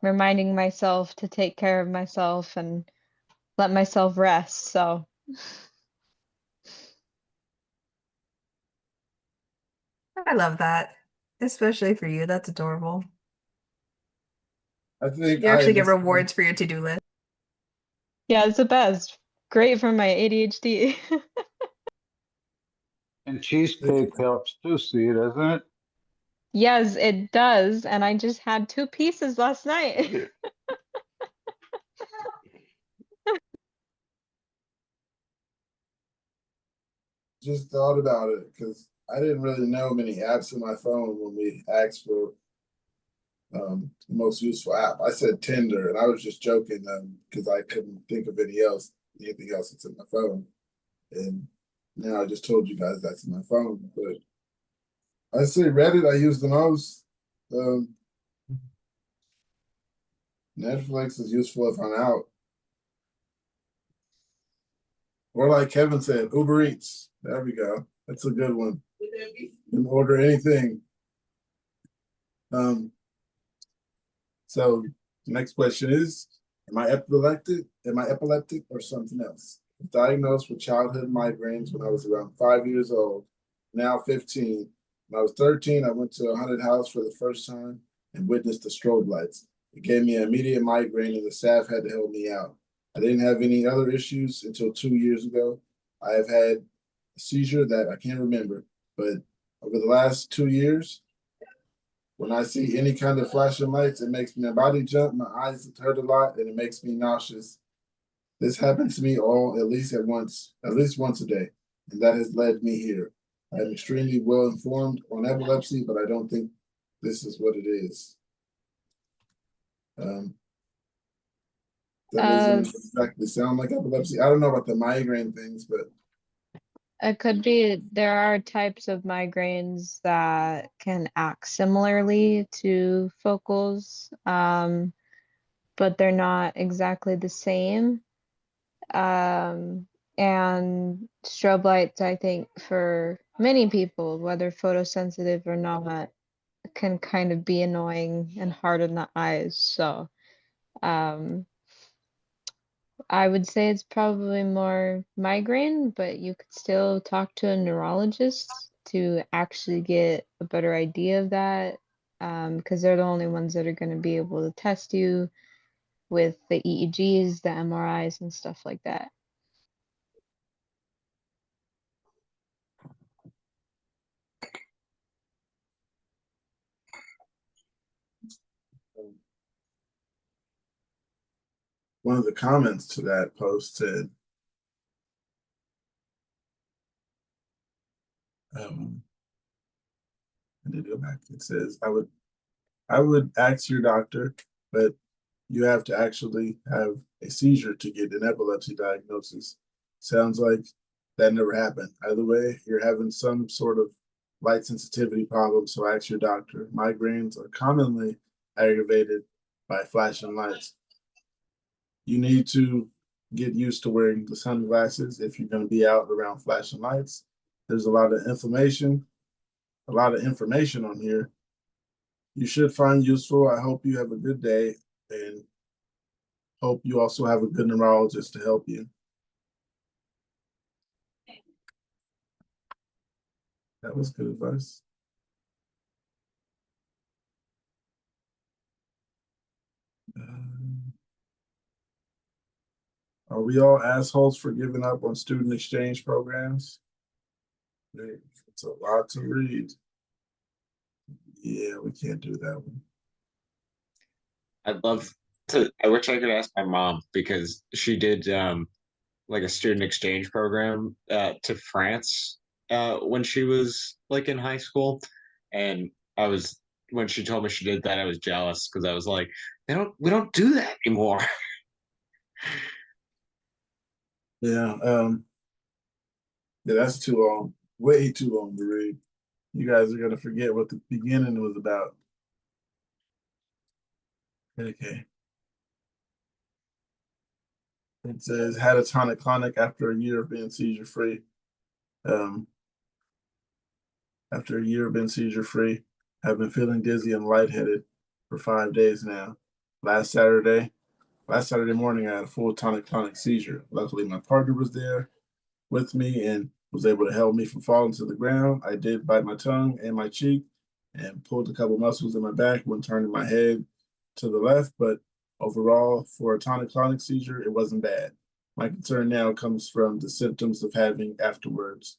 reminding myself to take care of myself and let myself rest. So I love that. Especially for you. That's adorable. I think You actually get rewards for your to-do list. yeah, it's the best. Great for my ADHD. And cheesecake helps too, see, doesn't it? Yes, it does. And I just had two pieces last night. just thought about it because I didn't really know many apps in my phone when we asked for the most useful app. I said Tinder, and I was just joking because I couldn't think of anything else that's in my phone. And now I just told you guys that's in my phone. But I say Reddit I use the most. Um, Netflix is useful if I'm out. Or like Kevin said, Uber Eats. There we go. That's a good one. You can order anything. Um, so the next question is, am I epileptic? Am I epileptic or something else? I was diagnosed with childhood migraines when I was around 5 years old, now 15. When I was 13, I went to a haunted house for the first time and witnessed the strobe lights. It gave me an immediate migraine and the staff had to help me out. I didn't have any other issues until 2 years ago. I have had a seizure that I can't remember, but over the last 2 years, when I see any kind of flashing lights, it makes my body jump, my eyes hurt a lot, and it makes me nauseous. This happens to me at least once a day, and that has led me here. I am extremely well informed on epilepsy, but I don't think this is what it is. That Uh, doesn't exactly sound like epilepsy. I don't know about the migraine things, but it could be there are types of migraines that can act similarly to focals. but they're not exactly the same. And strobe lights, I think, for many people, whether photosensitive or not, can kind of be annoying and hard on the eyes. So, um, I would say it's probably more migraine, but you could still talk to a neurologist to actually get a better idea of that, because they're the only ones that are going to be able to test you with the EEGs, the MRIs, and stuff like that. One of the comments to that post said, I need to go back. It says, I would ask your doctor, but you have to actually have a seizure to get an epilepsy diagnosis. Sounds like that never happened. Either way, you're having some sort of light sensitivity problem, so ask your doctor. Migraines are commonly aggravated by flashing lights. You need to get used to wearing the sunglasses if you're going to be out around flashing lights. There's a lot of information on here you should find useful. I hope you have a good day and hope you also have a good neurologist to help you. That was good advice. Are we all assholes for giving up on student exchange programs? It's a lot to read. Yeah, we can't do that one. I'd love to. I wish I could ask my mom because she did like a student exchange program to France when she was like in high school, and I was when she told me she did that, I was jealous because I was like, we don't do that anymore. Yeah, yeah, that's too long. Way too long to read. You guys are gonna forget what the beginning was about. Okay. It says had a tonic-clonic after a year of being seizure free. After a year of being seizure free, have been feeling dizzy and lightheaded for 5 days now. Last Saturday, last Saturday morning, I had a full tonic-clonic seizure. Luckily, my partner was there with me and was able to help me from falling to the ground. I did bite my tongue and my cheek and pulled a couple muscles in my back when turning my head to the left, but overall, for a tonic-clonic seizure, it wasn't bad. My concern now comes from the symptoms of having afterwards.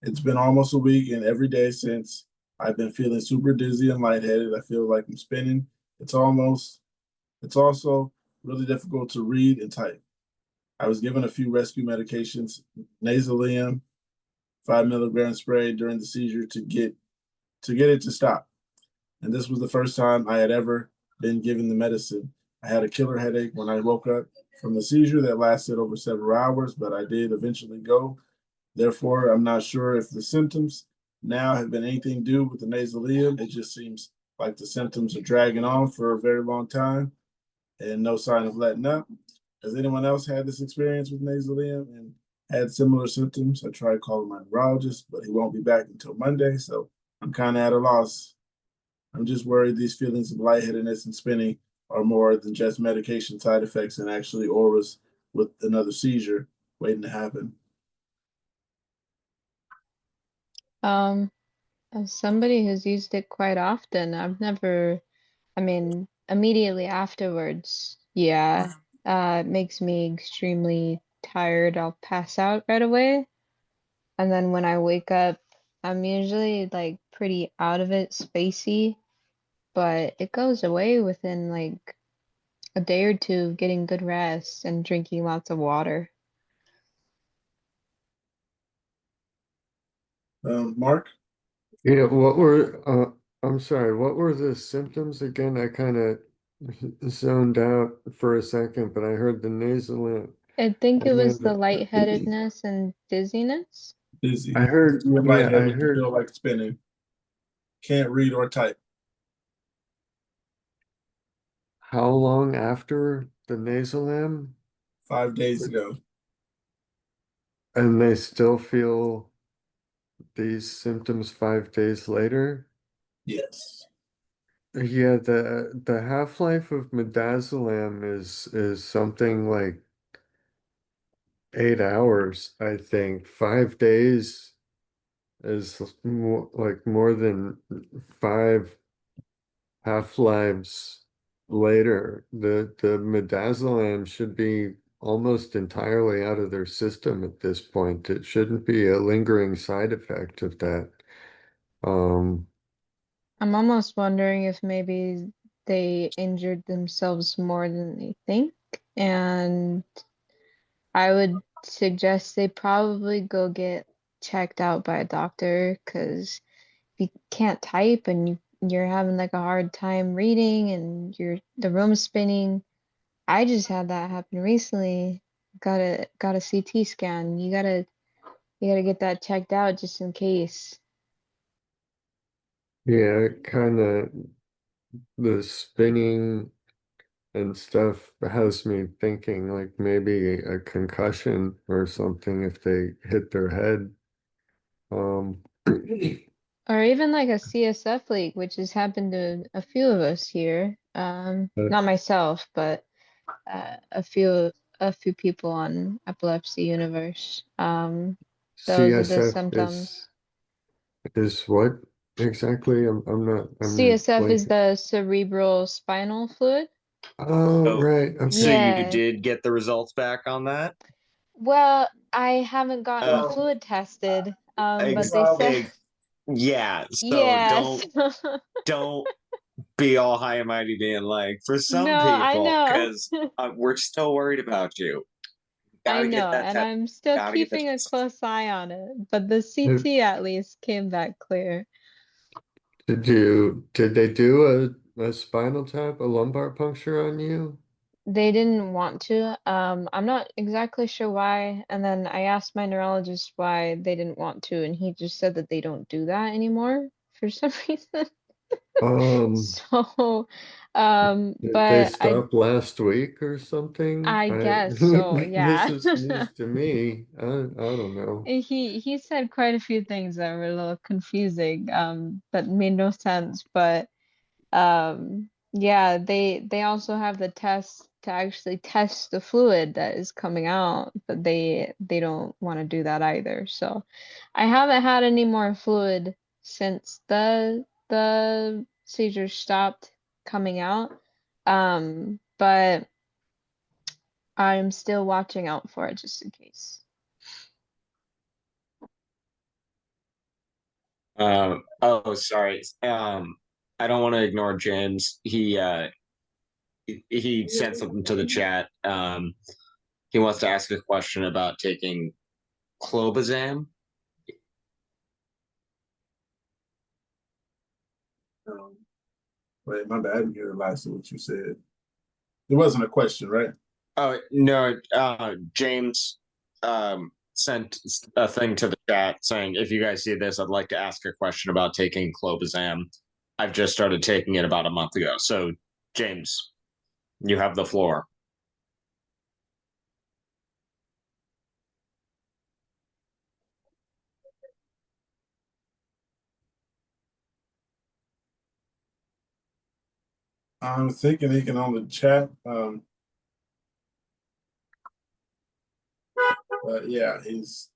It's been almost a week, and every day since I've been feeling super dizzy and lightheaded. I feel like I'm spinning. It's also really difficult to read and type. I was given a few rescue medications, nasalium, 5 milligram spray during the seizure to get it to stop. And this was the first time I had ever been given the medicine. I had a killer headache when I woke up from the seizure that lasted over several hours, but I did eventually go. Therefore, I'm not sure if the symptoms now have been anything to do with the nasalium. It just seems like the symptoms are dragging on for a very long time and no sign of letting up. Has anyone else had this experience with nasalium and had similar symptoms? I tried calling my neurologist, but he won't be back until Monday, so I'm kind of at a loss. I'm just worried these feelings of lightheadedness and spinning are more than just medication side effects and actually auras with another seizure waiting to happen. As somebody who's used it quite often, I mean, immediately afterwards, yeah, it makes me extremely tired. I'll pass out right away. And then when I wake up, I'm usually like pretty out of it, spacey, but it goes away within like a day or two of getting good rest and drinking lots of water. Mark? Yeah, I'm sorry, what were the symptoms again? I kind of zoned out for a second, but I heard the nasal. I think it And was then the lightheadedness and dizziness. Dizzy. I heard, You're yeah, I lightheaded. You heard, feel like spinning. Can't read or type. how long after the nasal M? 5 days ago. And they still feel these symptoms 5 days later? Yes. Yeah, the half-life of midazolam is something like 8 hours, I think. 5 days is more than five half-lives later. The midazolam should be almost entirely out of their system at this point. It shouldn't be a lingering side effect of that. Um, I'm almost wondering if maybe they injured themselves more than they think. And I would suggest they probably go get checked out by a doctor because if you can't type and you're having like a hard time reading and the room's spinning. I just had that happen recently. Got a CT scan. You gotta get that checked out just in case. yeah, kind of the spinning and stuff has me thinking like maybe a concussion or something if they hit their head. Um, Or even like a CSF leak, which has happened to a few of us here. Not myself, but a few people on Epilepsy Universe. Those are the CSF symptoms. is what exactly? I'm CSF is blanking. the cerebral spinal fluid. Oh, Oh, right. so Okay. you Yeah. did get the results back on that? Well, I haven't gotten the Oh, fluid tested, but they ex said, ex yeah. So yes. don't be all high and mighty being like, for some No, I people, know. because we're still worried about you. I Gotta get know, that and test. I'm still Gotta get the keeping a test. close eye on it, but the Did CT at least came back clear. did they do a spinal tap, a lumbar puncture on you? They didn't want to. I'm not exactly sure why. And then I asked my neurologist why they didn't want to, and he just said that they don't do that anymore for some reason. Um, So, did they but stop last week or something? I I guess so, this yeah. is news to me. I don't know. He said quite a few things that were a little confusing, that made no sense, but yeah, they also have the test to actually test the fluid that is coming out, but they don't want to do that either. So I haven't had any more fluid since the seizures stopped coming out. But I'm still watching out for it just in case. Oh, sorry. I don't want to ignore James. He sent something to the chat. He wants to ask a question about taking clobazam. Um, wait, my bad. I didn't hear the last of what you said. It wasn't a question, right? Oh no, James sent a thing to the chat saying, if you guys see this, I'd like to ask a question about taking clobazam. I've just started taking it about a month ago. So, James, you have the floor. I'm thinking he can only chat. But yeah, he's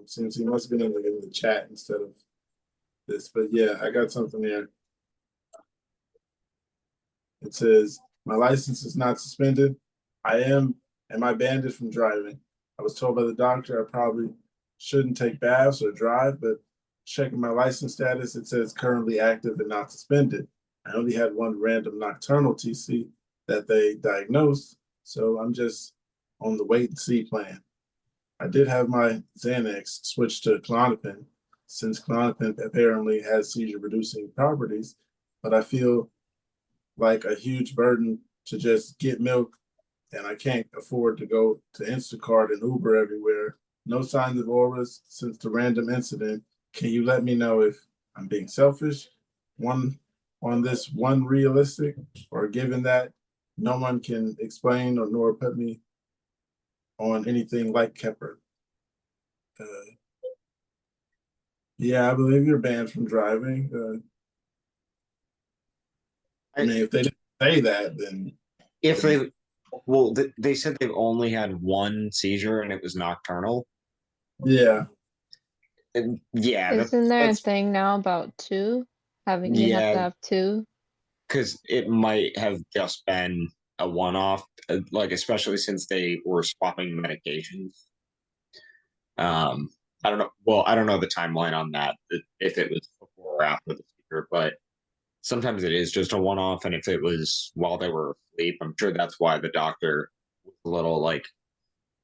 seems he must have been in the chat instead of this. But yeah, I got something here. It says, my license is not suspended. Am I banned from driving? I was told by the doctor I probably shouldn't take baths or drive, but checking my license status, it says currently active and not suspended. I only had one random nocturnal TC that they diagnosed, so I'm just on the wait and see plan. I did have my Xanax switched to Klonopin since Klonopin apparently has seizure reducing properties, but I feel like a huge burden to just get milk, and I can't afford to go to Instacart and Uber everywhere. No signs of auras since the random incident. Can you let me know if I'm being selfish? One on this one realistic, or given that no one can explain or nor put me on anything like Kepper? Yeah, I believe you're banned from driving. I mean, if they didn't say that, then If they, well, they said they've only had one seizure and it was nocturnal. yeah. And yeah, Isn't there a that's thing now about two? Having you have to yeah, have two? because it might have just been a one-off, like especially since they were swapping medications. Um, I don't know. Well, I don't know the timeline on that, if it was before or after the seizure, but sometimes it is just a one-off, and if it was while they were asleep, I'm sure that's why the doctor was a little like,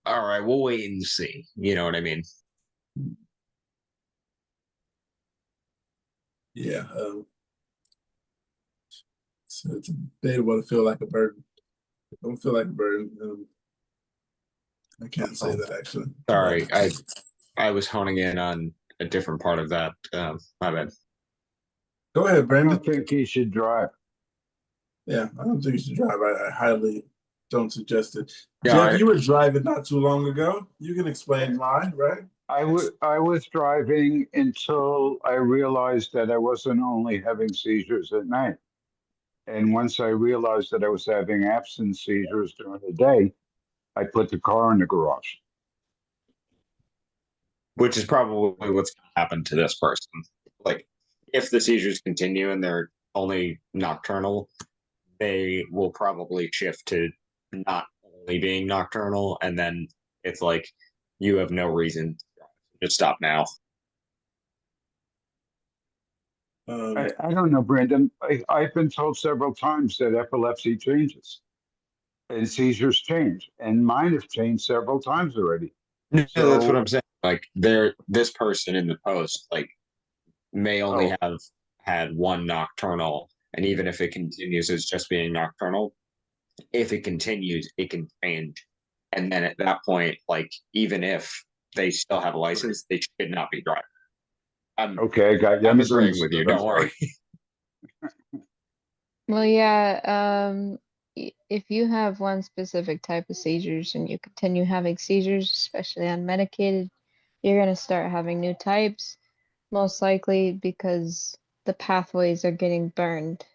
"All right, we'll wait and see." You know what I mean? Yeah. So it's they want to feel like a burden. Don't feel like a burden. I can't say that actually. Sorry, I was honing in on a different part of that. My bad. Go ahead, I Brandon. don't think he should drive. Yeah, I don't think you should drive. I highly don't suggest it. Yeah, Jeff, you were driving not too long ago. You can explain why, right? I was driving until I realized that I wasn't only having seizures at night. And once I realized that I was having absence seizures during the day, I put the car in the garage. which is probably what's going to happen to this person. Like, if the seizures continue and they're only nocturnal, they will probably shift to not only being nocturnal, and then it's like you have no reason to just stop now. I don't know, Brandon. I've been told several times that epilepsy changes and seizures change, and mine have changed several times already. No, that's what So, I'm saying. Like, this person in the post, like, may only have had one nocturnal, and even if it continues as just being nocturnal, if it continues, it can change. And then at that point, like, even if they still have a license, they should not be driving. okay, I got you. I'm agreeing with you. Misunderstood. I'm Don't worry. Well, yeah, if you have one specific type of seizures and you continue having seizures, especially unmedicated, you're gonna start having new types, most likely because the pathways are getting burned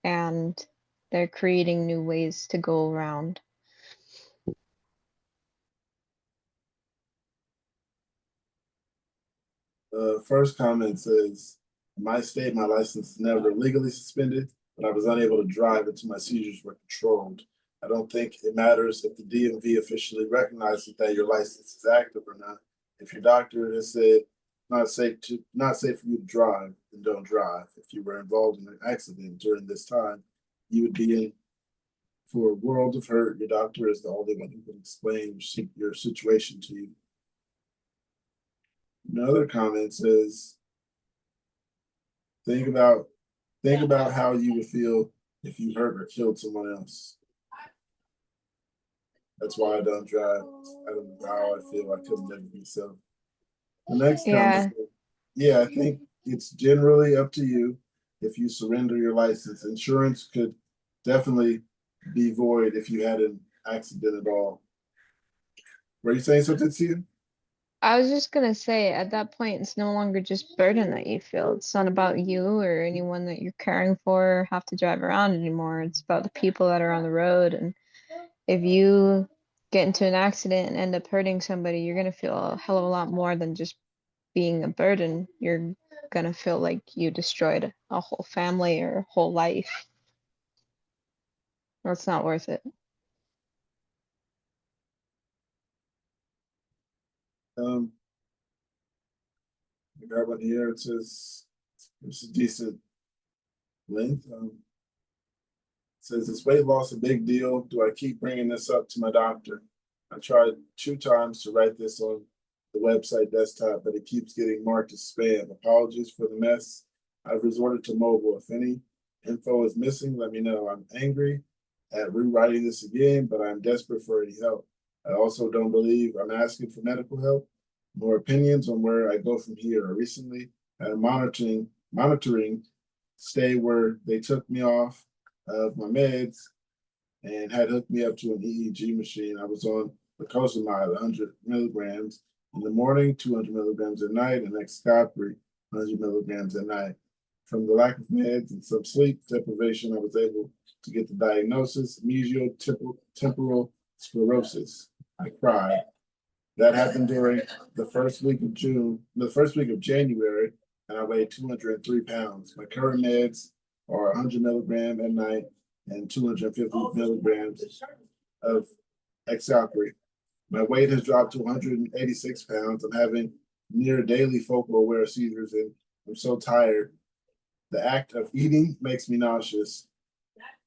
and they're creating new ways to go around. First comment says, in my state, my license is never legally suspended, but I was unable to drive until my seizures were controlled. I don't think it matters if the DMV officially recognizes that your license is active or not. If your doctor has said not safe for you to drive, then don't drive. If you were involved in an accident during this time, you would be in for a world of hurt. Your doctor is the only one who can explain your situation to you. Another comment says, think about how you would feel if you hurt or killed someone else. That's why I don't drive. I don't know how I feel. I couldn't live with myself. The next comment says, yeah, I think it's generally up to you if you surrender your license. Insurance could definitely be void if you had an accident at all. Were you saying something, Sia? I was just gonna say, at that point, it's no longer just burden that you feel. It's not about you or anyone that you're caring for or have to drive around anymore. It's about the people that are on the road. And if you get into an accident and end up hurting somebody, you're gonna feel a hell of a lot more than just being a burden. You're gonna feel like you destroyed a whole family or a whole life. That's not worth it. I got one here. It says it's a decent length. Says, is weight loss a big deal? Do I keep bringing this up to my doctor? I tried 2 times to write this on the website desktop, but it keeps getting marked as spam. Apologies for the mess. I've resorted to mobile. If any info is missing, let me know. I'm angry at rewriting this again, but I'm desperate for any help. I also don't believe I'm asking for medical help. More opinions on where I go from here. I recently had a monitoring stay where they took me off of my meds and had hooked me up to an EEG machine. I was on lacosamide, 100 milligrams in the morning, 200 milligrams at night, and Excopri, 100 milligrams at night. From the lack of meds and some sleep deprivation, I was able to get the diagnosis, mesial temporal sclerosis. I cried. That happened during the first week of January, and I weighed 203 pounds. My current meds are 100 milligram at night and 250 milligrams of Excopri. My weight has dropped to 186 pounds. I'm having near daily focal aware seizures, and I'm so tired. The act of eating makes me nauseous.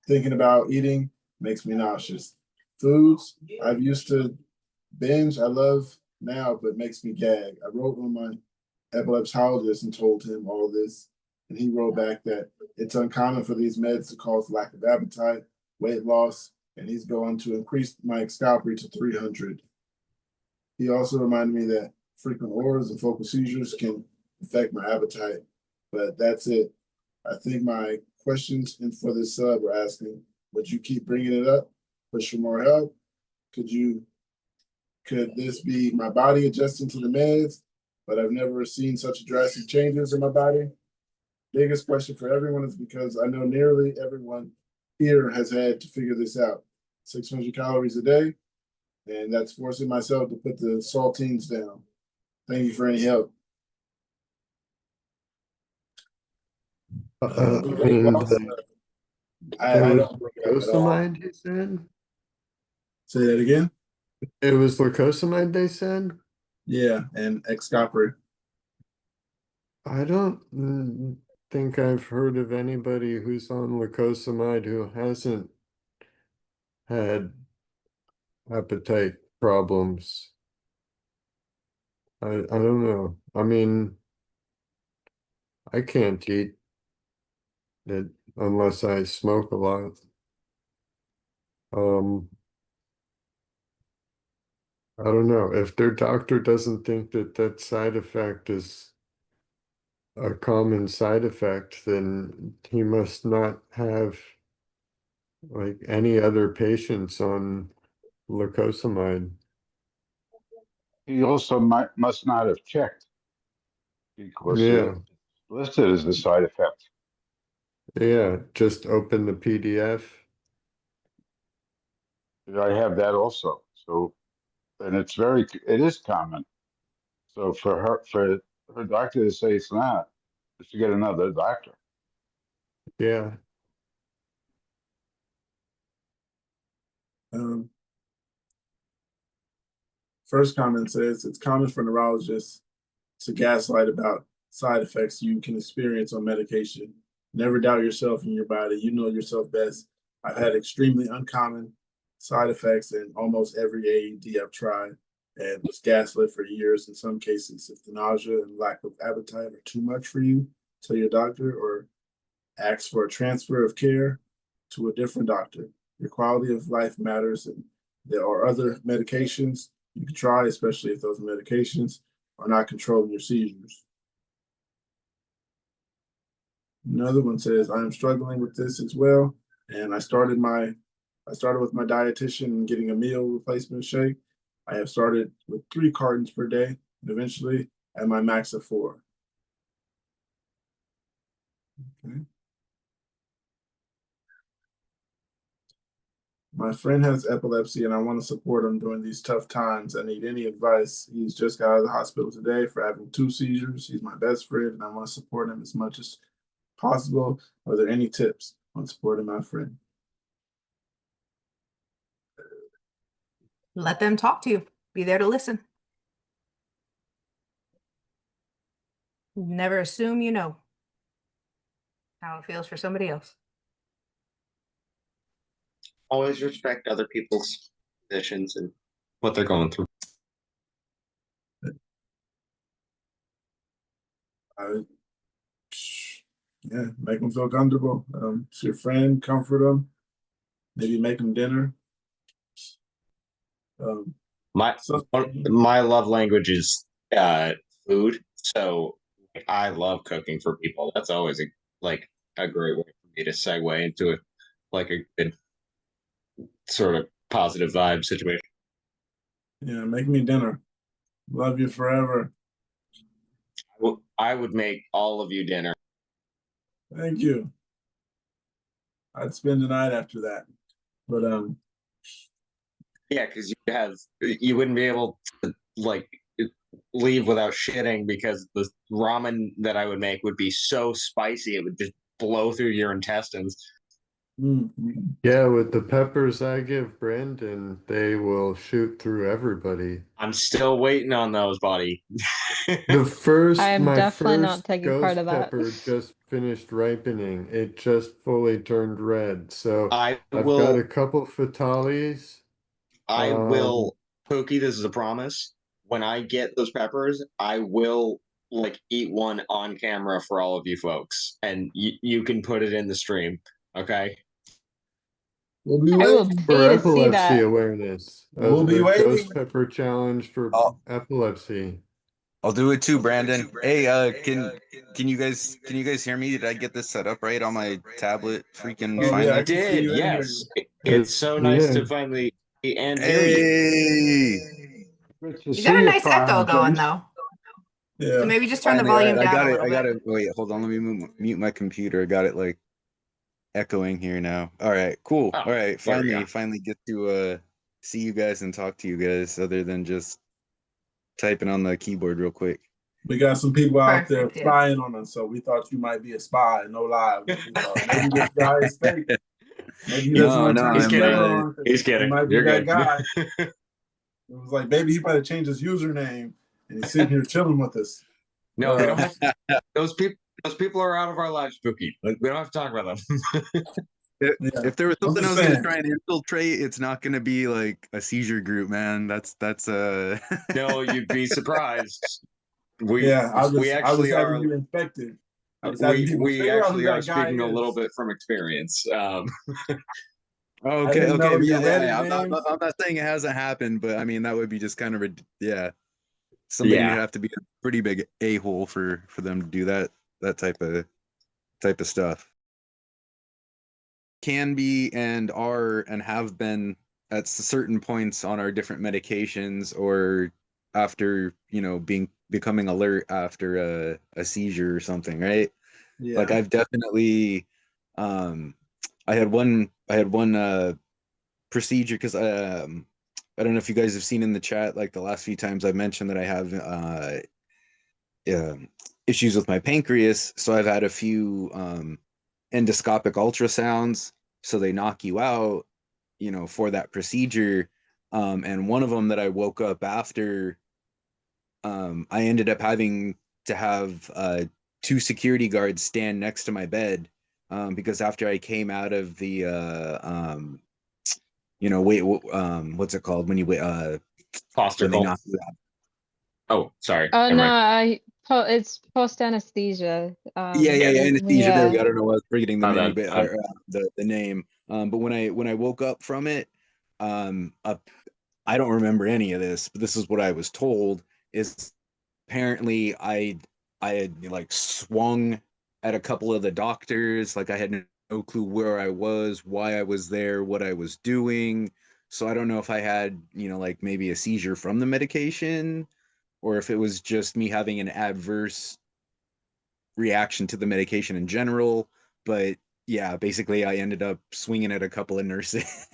Thinking about eating makes me nauseous. Foods I've used to binge, I love now, but makes me gag. I wrote on my epileptologist and told him all this, and he wrote back that it's uncommon for these meds to cause lack of appetite, weight loss, and he's going to increase my Excopri to 300. He also reminded me that frequent auras and focal seizures can affect my appetite, but that's it. I think my questions for this sub are asking, would you keep bringing it up, push for more help? Could this be my body adjusting to the meds? But I've never seen such drastic changes in my body. Biggest question for everyone is because I know nearly everyone here has had to figure this out. 600 calories a day, and that's forcing myself to put the saltines down. Thank you for any help. I don't lacosamide, he said? Say that again? It was lacosamide, they said? Yeah, and Excopri. I don't think I've heard of anybody who's on lacosamide who hasn't had appetite problems. I don't know. I mean, I can't eat it unless I smoke a lot. I don't know. If their doctor doesn't think that that side effect is a common side effect, then he must not have like any other patients on lacosamide. He also must not have checked because Yeah, it's listed as a side effect. yeah. Just open the PDF. I have that also. So, and it is common. So for her doctor to say it's not, is to get another doctor. Yeah. First comment says it's common for neurologists to gaslight about side effects you can experience on medication. Never doubt yourself and your body. You know yourself best. I've had extremely uncommon side effects in almost every AED I've tried and was gaslit for years in some cases. If the nausea and lack of appetite are too much for you, tell your doctor or ask for a transfer of care to a different doctor. Your quality of life matters, and there are other medications you can try, especially if those medications are not controlling your seizures. Another one says, I am struggling with this as well. And I started with my dietitian and getting a meal replacement shake. I have started with 3 cartons per day and eventually at my max of 4. Okay. My friend has epilepsy and I want to support him during these tough times. I need any advice. He's just got out of the hospital today for having 2 seizures. He's my best friend and I want to support him as much as possible. Are there any tips on supporting my friend? Let them talk to you. Be there to listen. Never assume you know how it feels for somebody else. Always respect other people's positions and what they're going through. Yeah, make them feel comfortable. It's your friend, comfort them. Maybe make them dinner. My love language is food, so I love cooking for people. That's always a great way for me to segue into it, like a good sort of positive vibe situation. Yeah, make me dinner. Love you forever. Well, I would make all of you dinner. Thank you. I'd spend the night after that. But Yeah, because you wouldn't be able to like leave without shitting because the ramen that I would make would be so spicy it would just blow through your intestines. mm, Yeah, with the peppers I give Brandon, they will shoot through everybody. I'm still waiting on those, buddy. The I am my definitely not first taking part ghost of that. pepper just finished ripening. It just fully turned red. So I I've got a will couple fatales. I Um, will Pookie, this is a promise. When I get those peppers, I will like eat one on camera for all of you folks. And you can put it in the stream. Okay. we'll be I will waiting. for pay to see epilepsy that. awareness, We'll be a ghost waiting. pepper challenge for I'll epilepsy. I'll do it too, Brandon. Hey, can you guys hear me? Did I get this set up right on my tablet? Freaking Oh yeah, I You finally. can see did, you and hear you. yes. It's so nice Yeah. to finally see and hear you. Hey, Good to You got see a you nice echo finally, going James. though. So Yeah. maybe just turn the finally. All right, volume down a little I got bit. it. Wait, hold on. Let me mute my computer. I got it like echoing here now. All right, cool. Oh, All right, there we go. finally get to see you guys and talk to you guys other than just typing on the keyboard real quick. We got some people out there Perfect. Yeah. spying on us, so we thought you might be a spy. No lie. We thought maybe this guy is fake. Maybe he doesn't No, want to no, turn his He's I'm kidding. camera on because He's he kidding. might be You're that good. guy. It was like maybe he better change his username and he's sitting here chilling with us. No, we don't have to, those people are out of our lives, Spooky. Like, we don't have to talk about them. Yeah. If there was I'm something I just was gonna saying. try and infiltrate, it's not gonna be like a seizure group, man. That's No, you'd be surprised. We Yeah, we I was actually having are you infected. I was having people we figure out who actually are that guy speaking a little is. bit from experience. I Okay, didn't okay, know yeah, your yeah, Reddit yeah. names. I'm not saying it hasn't happened, but I mean that would be just kind of yeah. Somebody would Yeah. have to be a pretty big a-hole for them to do that type of stuff. Can be and are and have been at certain points on our different medications or after, becoming alert after a seizure or something, right? Like Yeah. I've definitely um I had one procedure because I don't know if you guys have seen in the chat like the last few times I've mentioned that I have um issues with my pancreas, so I've had a few endoscopic ultrasounds, so they knock you out, for that procedure. And one of them that I woke up after, I ended up having to have two security guards stand next to my bed, because after I came out of the wait, what's it called when you wait, Foster when they cult. knock you out? Oh, sorry. Oh Never no, mind. it's post anesthesia. Yeah, anesthesia. There we Yeah. go. I don't know why I was forgetting the My menu, bad. but the name. But when I woke up from it, I don't remember any of this, but this is what I was told is apparently I had like swung at a couple of the doctors, like I had no clue where I was, why I was there, what I was doing. So I don't know if I had, like maybe a seizure from the medication or if it was just me having an adverse reaction to the medication in general, but yeah, basically I ended up swinging at a couple of nurses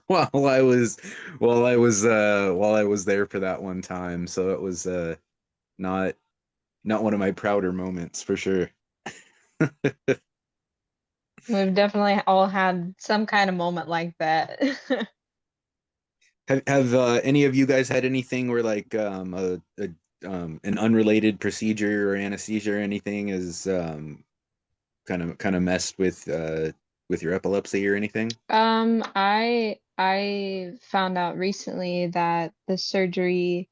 while I was there for that one time. So it was not one of my prouder moments for sure. We've definitely all had some kind of moment like that. Have any of you guys had anything where like an unrelated procedure or anesthesia or anything is kind of messed with your epilepsy or anything? I found out recently that the surgery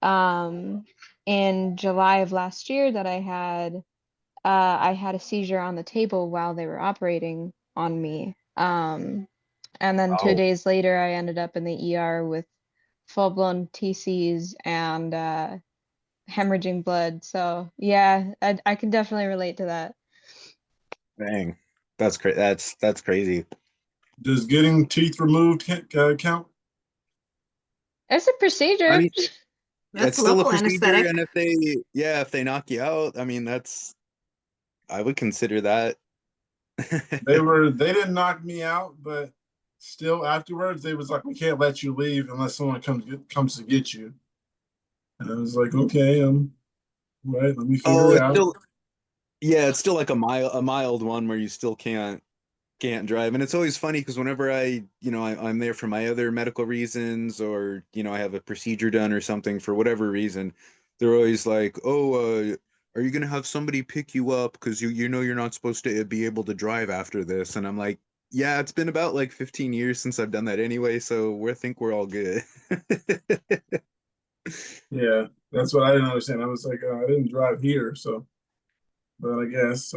um in July of last year that I had a seizure on the table while they were operating on me. And then 2 days later I ended up in the ER with full-blown TCs and hemorrhaging blood. So yeah, I can definitely relate to that. Dang, that's crazy. Does getting teeth removed count? It's a I procedure. mean, That's that's still a local procedure, anesthetic. and if they knock you out, I mean, I would consider that. They didn't knock me out, but still afterwards they was like, we can't let you leave unless someone comes to get you. And I was like, okay, right, let me Oh, figure it out. yeah, it's still like a mild one where you still can't drive. And it's always funny because whenever I'm there for my other medical reasons, or I have a procedure done or something for whatever reason, they're always like, "Oh, are you gonna have somebody pick you up because you know you're not supposed to be able to drive after this?" And I'm like, "Yeah, it's been about like 15 years since I've done that anyway, so we think we're all good." Yeah, that's what I didn't understand. I was like, I didn't drive here, so but I guess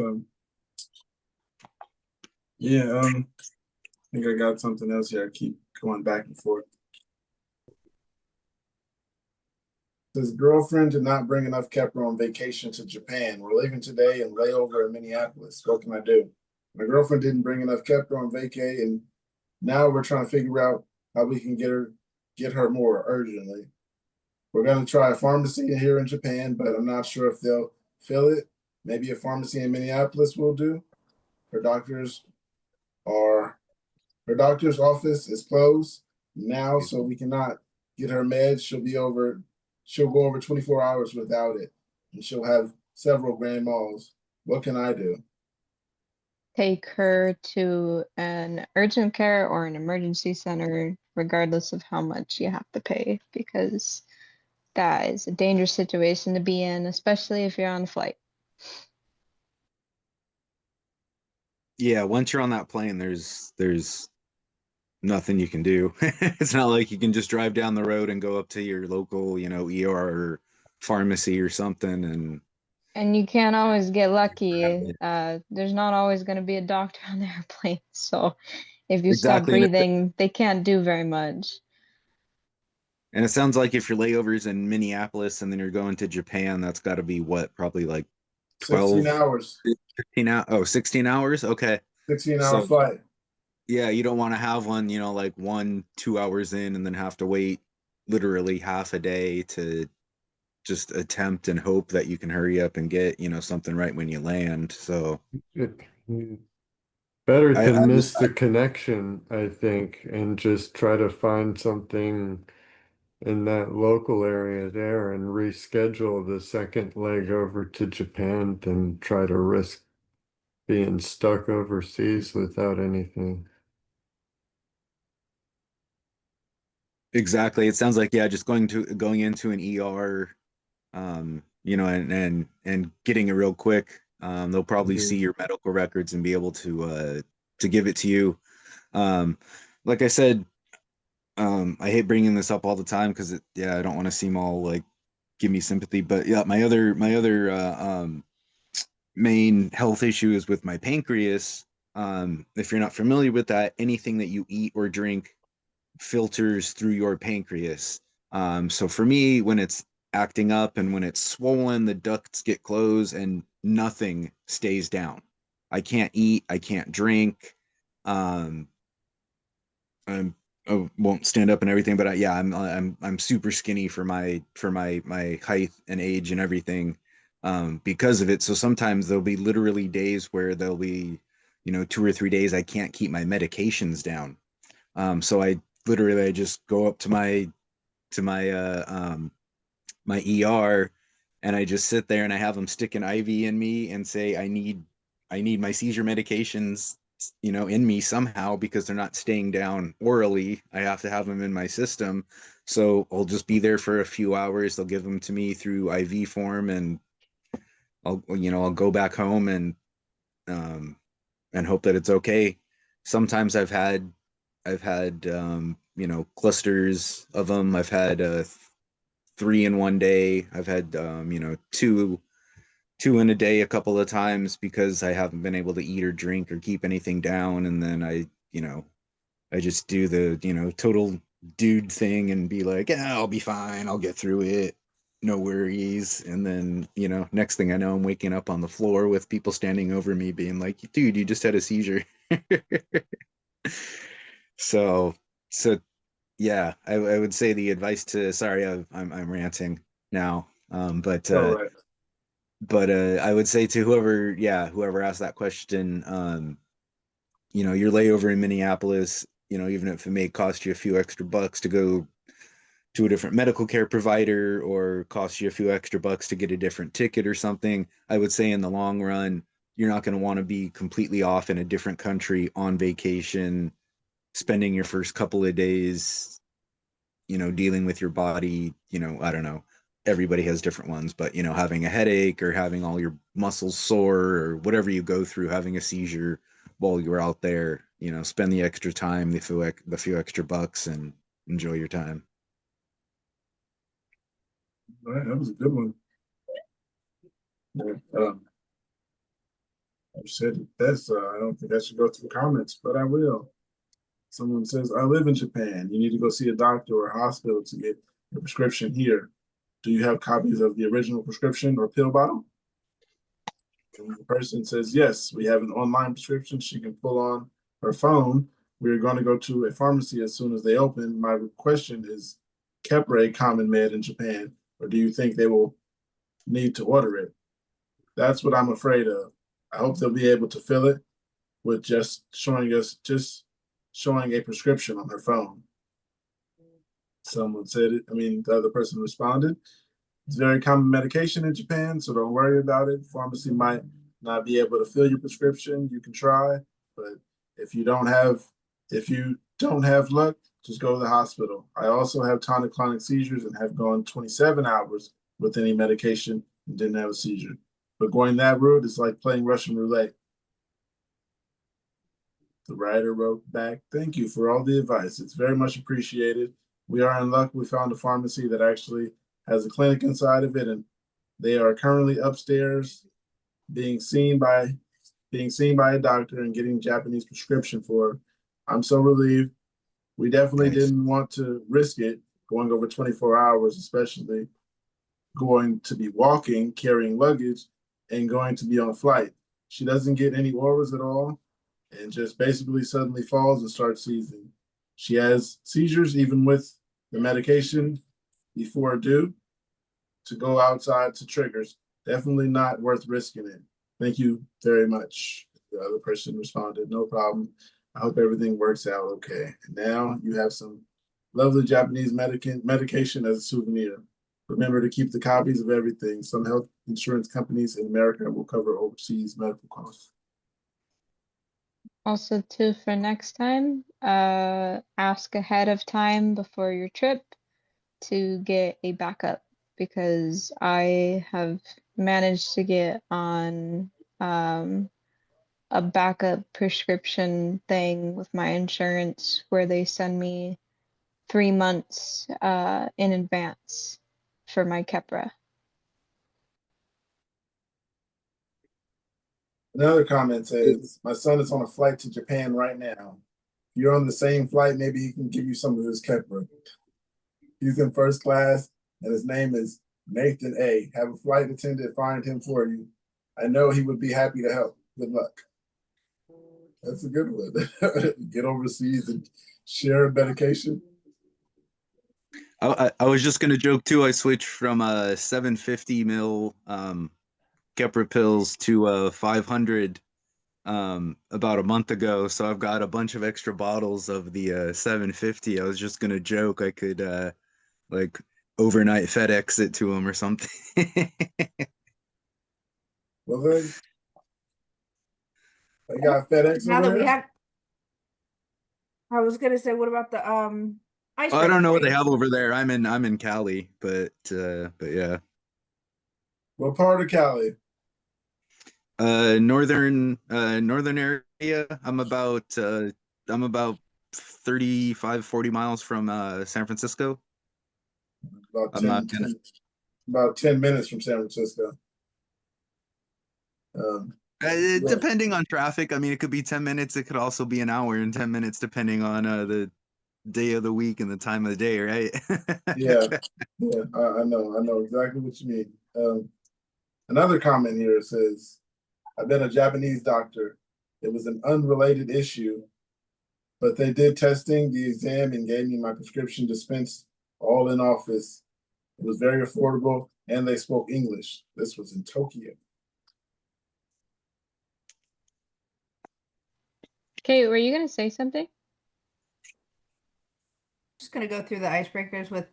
yeah, I think I got something else here. I keep going back and forth. His girlfriend did not bring enough Kepler on vacation to Japan. We're leaving today and layover in Minneapolis. What can I do? My girlfriend didn't bring enough Kepler on vacay, and now we're trying to figure out how we can get her more urgently. We're gonna try a pharmacy here in Japan, but I'm not sure if they'll fill it. Maybe a pharmacy in Minneapolis will do. Her doctors are her doctor's office is closed now, so we cannot get her meds. She'll go over 24 hours without it, and she'll have several grand malls. What can I do? Take her to an urgent care or an emergency center, regardless of how much you have to pay, because that is a dangerous situation to be in, especially if you're on a flight. Yeah, once you're on that plane, there's nothing you can do. It's not like you can just drive down the road and go up to your local, ER or pharmacy or something and And you can't always get grab lucky. it. There's not always going to be a doctor on the airplane. So if you stop Exactly. breathing, they can't do very much. And it sounds like if your layovers in Minneapolis and then you're going to Japan, that's got to be what, probably like 16 12, hours, 15 hours. Oh, 16 hours. Okay. 16-hour So flight. yeah, you don't want to have one, like 1, 2 hours in and then have to wait literally half a day to just attempt and hope that you can hurry up and get, something right when you land. So It, better I, to I miss the connection, I think, and just try to find something in that local area there and reschedule the second leg over to Japan than try to risk being stuck overseas without anything. exactly. It sounds like, yeah, just going into an ER, and getting it real quick. They'll probably see Mhm. your medical records and be able to give it to you. Um, like I said, I hate bringing this up all the time because yeah, I don't want to seem all like give me sympathy, but yeah, my other main health issue is with my pancreas. If you're not familiar with that, anything that you eat or drink filters through your pancreas. So for me, when it's acting up and when it's swollen, the ducts get closed and nothing stays down. I can't eat, I can't drink. Um, I'm, I won't stand up and everything, but yeah, I'm super skinny for my height and age and everything, because of it. So sometimes there'll be literally days where there'll be, 2 or 3 days I can't keep my medications down. So I just go up to my ER and I just sit there and I have them stick an IV in me and say I need my seizure medications, in me somehow because they're not staying down orally. I have to have them in my system. So I'll just be there for a few hours. They'll give them to me through IV form and I'll go back home um and hope that it's okay. Sometimes I've had clusters of them. I've had 3 in one day. I've had two in a day a couple of times because I haven't been able to eat or drink or keep anything down. And then I just do the total dude thing and be like, yeah, I'll be fine. I'll get through it. no worries. And then, you know, next thing I know, I'm waking up on the floor with people standing over me being like, dude, you just had a seizure. So, so yeah, I would say the advice to, sorry, I'm ranting now. All right. But I would say to whoever, yeah, whoever asked that question, you know, your layover in Minneapolis, you know, even if it may cost you a few extra bucks to go to a different medical care provider or cost you a few extra bucks to get a different ticket or something, I would say in the long run, you're not going to want to be completely off in a different country on vacation, spending your first couple of days, you know, dealing with your body, you know, I don't know. Everybody has different ones, but you know, having a headache or having all your muscles sore or whatever you go through, having a seizure while you're out there, you know, spend the extra time, the few extra bucks, and enjoy your time. All right, that was a good one. Yeah, I've said it best. I don't think I should go through comments, but I will. Someone says, I live in Japan. You need to go see a doctor or a hospital to get a prescription here. Do you have copies of the original prescription or pill bottle? And the person says, yes, we have an online prescription she can pull on her phone. We're going to go to a pharmacy as soon as they open. My question is, Keppra common med in Japan, or do you think they will need to order it? That's what I'm afraid of. I hope they'll be able to fill it with just showing a prescription on her phone. Someone said it. I mean, the other person responded. It's very common medication in Japan, so don't worry about it. Pharmacy might not be able to fill your prescription. You can try, but if you don't have luck, just go to the hospital. I also have tonic-clonic seizures and have gone 27 hours with any medication and didn't have a seizure. But going that route is like playing Russian roulette. The writer wrote back, thank you for all the advice. It's very much appreciated. We are in luck. We found a pharmacy that actually has a clinic inside of it, and they are currently upstairs being seen by a doctor and getting Japanese prescription for her. I'm so relieved. We definitely Nice. didn't want to risk it going over 24 hours, especially going to be walking, carrying luggage, and going to be on a flight. She doesn't get any auras at all and just basically suddenly falls and starts seizing. She has seizures even with the medication before due to go outside to triggers. Definitely not worth risking it. Thank you very much. The other person responded, no problem. I hope everything works out okay. And now you have some lovely Japanese medication as a souvenir. Remember to keep the copies of everything. Some health insurance companies in America will cover overseas medical costs. Also, too, for next time, ask ahead of time before your trip to get a backup, because I have managed to get on a backup prescription thing with my insurance where they send me 3 months in advance for my Keppra. Another comment says, my son is on a flight to Japan right now. If you're on the same flight, maybe he can give you some of his Keppra. He's in first class, and his name is Nathan A. Have a flight attendant find him for you. I know he would be happy to help. Good luck. That's a good one. Get overseas and share medication. I was just gonna joke too. I switched from a 750 mil Keppra pills to 500 about a month ago, so I've got a bunch of extra bottles of the 750. I was just gonna joke I could like overnight FedEx it to him or something. Well, then, they got FedEx Now over that we there. have, I was gonna say, what about the I don't icebreaker know for what they you? have over there. I'm in Cali, but yeah. What part of Cali? Northern area. I'm about 35, 40 miles from San Francisco. About I'm not gonna. about 10 minutes from San Francisco. Right. Depending on traffic, I mean, it could be 10 minutes. It could also be an hour and 10 minutes, depending on the day of the week and the time of the day, right? Yeah, yeah, I know exactly what you mean. Another comment here says, I've been a Japanese doctor. It was an unrelated issue, but they did testing, the exam, and gave me my prescription dispensed all in office. It was very affordable, and they spoke English. This was in Tokyo. Kate, were you gonna say something? Just gonna go through the icebreakers with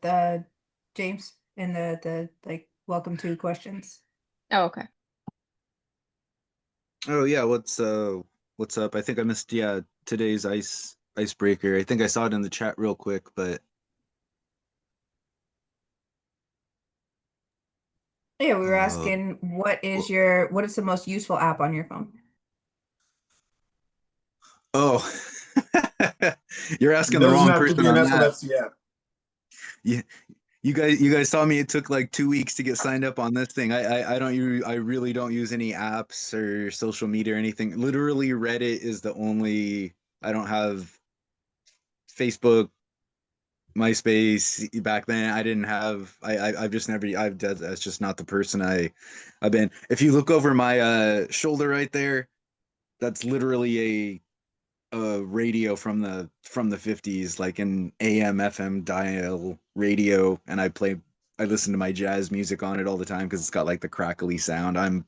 James and the like welcome to questions. Oh, okay. Oh yeah, what's up? I think I missed today's icebreaker. I think I saw it in the chat real quick, but Yeah, we were uh asking what is wh- what is the most useful app on your phone? oh, you're It asking the doesn't wrong have to person be an on that. epilepsy app. You, you guys saw me. It took like 2 weeks to get signed up on this thing. I don't use I really don't use any apps or social media or anything. Literally, Reddit is the only. I don't have Facebook, MySpace back then. I didn't have. I've just never. That's just not the person I've been. If you look over my shoulder right there, that's literally a radio from the 50s, like an AM FM dial radio, and I listen to my jazz music on it all the time because it's got like the crackly sound. I,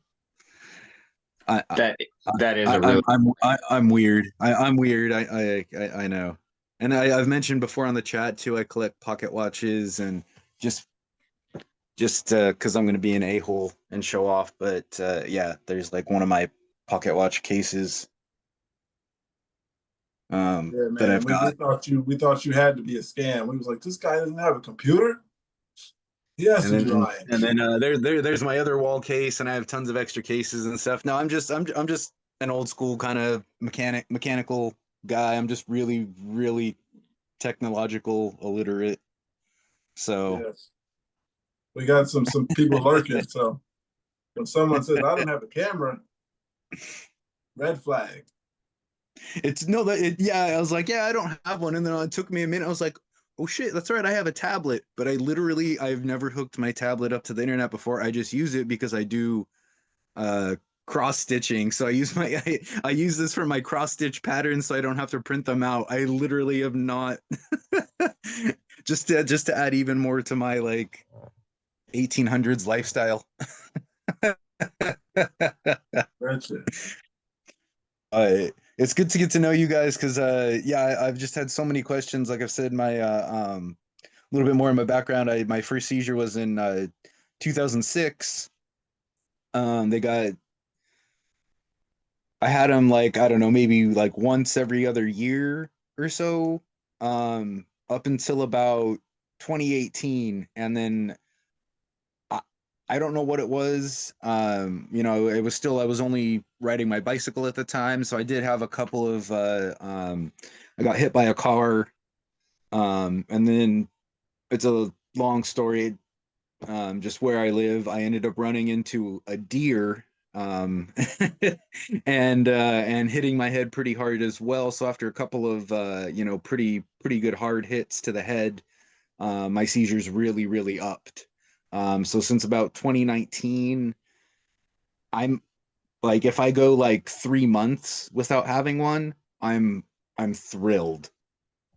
I That that is a really I'm weird. I'm weird. I know. And I've mentioned before on the chat too, I collect pocket watches and just because I'm going to be an a-hole and show off. But yeah, there's like one of my pocket watch cases Yeah, that man. I've got. We thought you had to be a scam. We was like, this guy doesn't have a computer. He has And to be then lying. there's my other wall case, and I have tons of extra cases and stuff. No, I'm just an old school kind of mechanical guy. I'm just really technological illiterate. So Yes. We got some people lurking. So when someone says, I don't have a camera, red flag. it's no that it, yeah, I was like, yeah, I don't have one, and then it took me a minute. I was like, oh shit, that's right, I have a tablet, but I've never hooked my tablet up to the internet before. I just use it because I do uh cross stitching, so I use this for my cross stitch patterns so I don't have to print them out. I literally have not just to add even more to my like 1800s lifestyle. Gotcha. It's good to get to know you guys because yeah, I've just had so many questions. Like I've said, my a little bit more in my background. My first seizure was in 2006. They got I had them like, I don't know, maybe like once every other year or so, up until about 2018, and then I, I don't know what it was. It was still I was only riding my bicycle at the time, so I did have a couple of I got hit by a car, and then it's a long story. Just where I live, I ended up running into a deer, um, and hitting my head pretty hard as well. So after a couple of pretty good hard hits to the head, my seizures really upped. So since about 2019, I'm like if I go like 3 months without having one, I'm thrilled.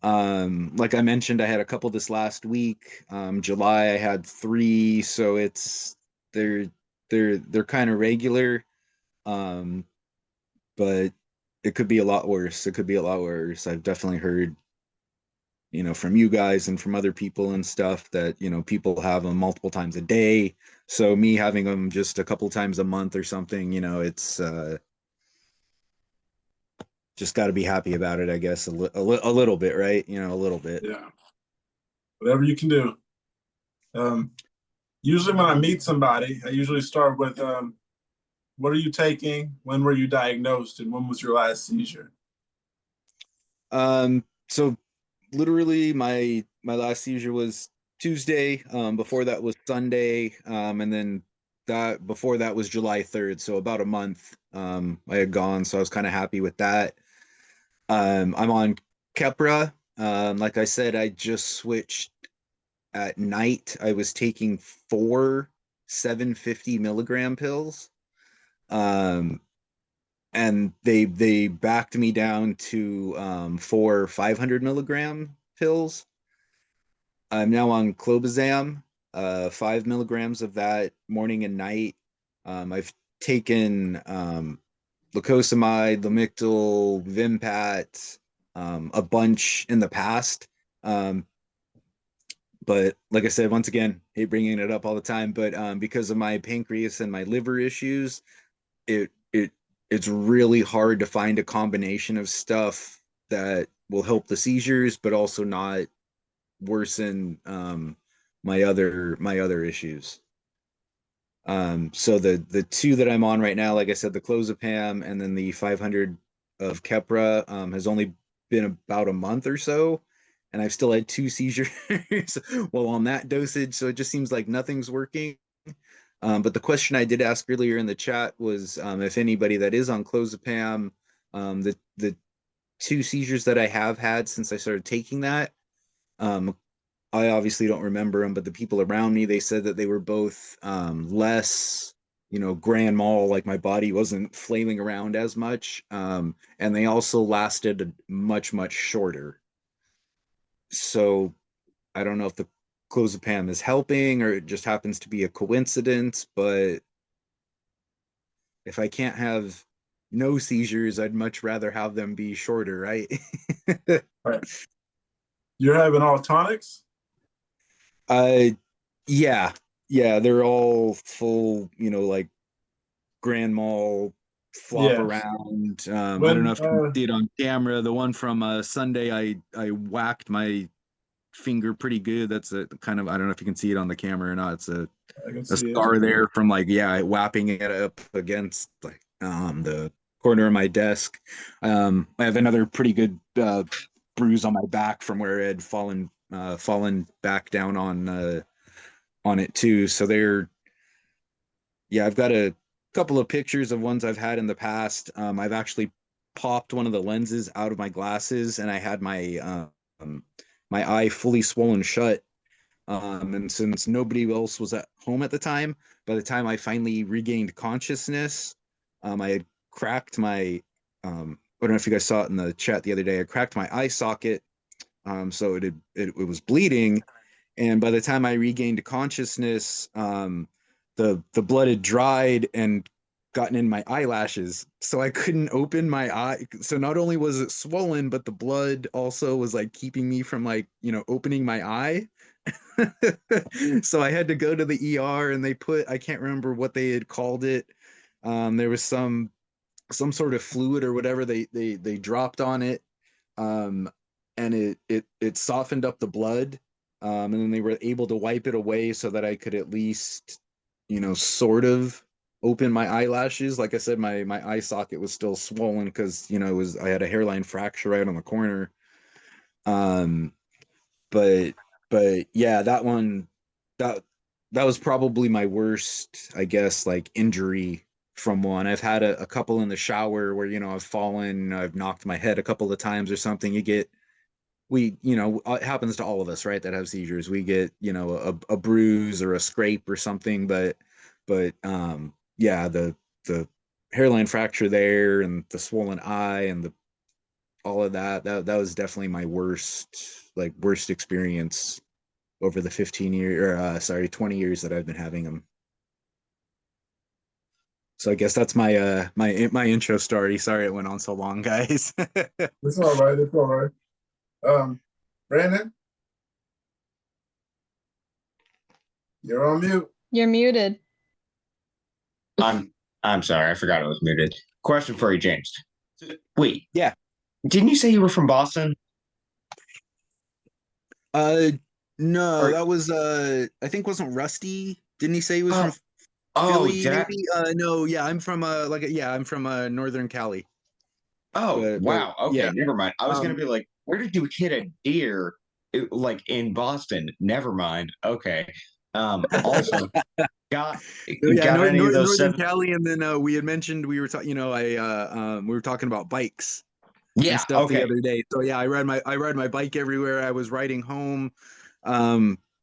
Like I mentioned, I had a couple this last week. July I had three, so they're they're kind of regular. Um, but it could be a lot worse. It could be a lot worse. I've definitely heard, from you guys and from other people and stuff that, people have them multiple times a day. So me having them just a couple times a month or something, it's just got to be happy about it, I guess, a little bit, right? A little bit. Yeah. Whatever you can do. Um, Usually when I meet somebody, I usually start with what are you taking? When were you diagnosed? And when was your last seizure? So literally my last seizure was Tuesday. Before that was Sunday. And then that before that was July 3rd. So about a month I had gone. So I was kind of happy with that. I'm on Keppra. Like I said, I just switched at night. I was taking 4 750 milligram pills. Um, and they backed me down to 4 500 milligram pills. I'm now on clobazam, 5 milligrams of that morning and night. I've taken lacosamide, Lamictal, Vimpat, a bunch in the past. Um, but like I said, once again, hate bringing it up all the time, but because of my pancreas and my liver issues, it it it's really hard to find a combination of stuff that will help the seizures, but also not worsen my other issues. So the two that I'm on right now, like I said, the clozapam and then the 500 of Keppra, has only been about a month or so, and I've still had 2 seizures while on that dosage. So it just seems like nothing's working. But the question I did ask earlier in the chat was if anybody that is on clozapam, the 2 seizures that I have had since I started taking that, I obviously don't remember them, but the people around me, they said that they were both less, grand mal, like my body wasn't flailing around as much. And they also lasted much, much shorter. So I don't know if the clozapam is helping or it just happens to be a coincidence, but if I can't have no seizures, I'd much rather have them be shorter, right? Right. You're having all tonics? uh yeah, yeah, they're all full, like grand mal flop Yeah. around. I don't know When if you can see it on camera. The one from Sunday, I whacked my finger pretty good. That's a kind of, I don't know if you can see it on the camera or not. It's I can a see it. scar there from like, yeah, whapping it up against like the corner of my desk. I have another pretty good bruise on my back from where it had fallen back down on it too. So yeah, I've got a couple of pictures of ones I've had in the past. I've actually popped one of the lenses out of my glasses, and I had my eye fully swollen shut. And since nobody else was at home at the time, by the time I finally regained consciousness, I had cracked my I don't know if you guys saw it in the chat the other day. I cracked my eye socket, so it was bleeding, and by the time I regained consciousness, the blood had dried and gotten in my eyelashes, so I couldn't open my eye. So not only was it swollen, but the blood also was like keeping me from like opening my eye. So I had to go to the ER, and they put, I can't remember what they had called it. There was some sort of fluid or whatever they dropped on it, um, and it softened up the blood, and then they were able to wipe it away so that I could at least sort of open my eyelashes. Like I said, my eye socket was still swollen because I had a hairline fracture right on the corner. um but yeah, that that was probably my worst, I guess, like injury from one. I've had a couple in the shower where I've fallen, I've knocked my head a couple of times or something. It happens to all of us, right, that have seizures. We get a bruise or a scrape or something, but yeah, the hairline fracture there and the swollen eye and the all of that was definitely my worst experience over the 20 years that I've been having them. So I guess that's my intro story. Sorry it went on so long, guys. It's all right. It's all right. Brandon, you're on mute. You're muted. I'm sorry, I forgot I was muted. Question for you, James. Wait, Yeah. didn't you say you were from Boston? No, Or that was I think wasn't Rusty. Didn't he say he was oh, from Philly, did I? maybe? No, yeah, I'm from I'm from Northern Cali. Oh, But wow. Okay, yeah. never mind. I was gonna Um be like, where did you hit a deer? Like in Boston? Never mind. Okay. Also, got yeah, got any of those Northern seven? Cali, and then we had mentioned we were talking, we were talking about bikes. and Yeah. stuff the Okay. other day. So yeah, I ride my bike everywhere. I was riding home.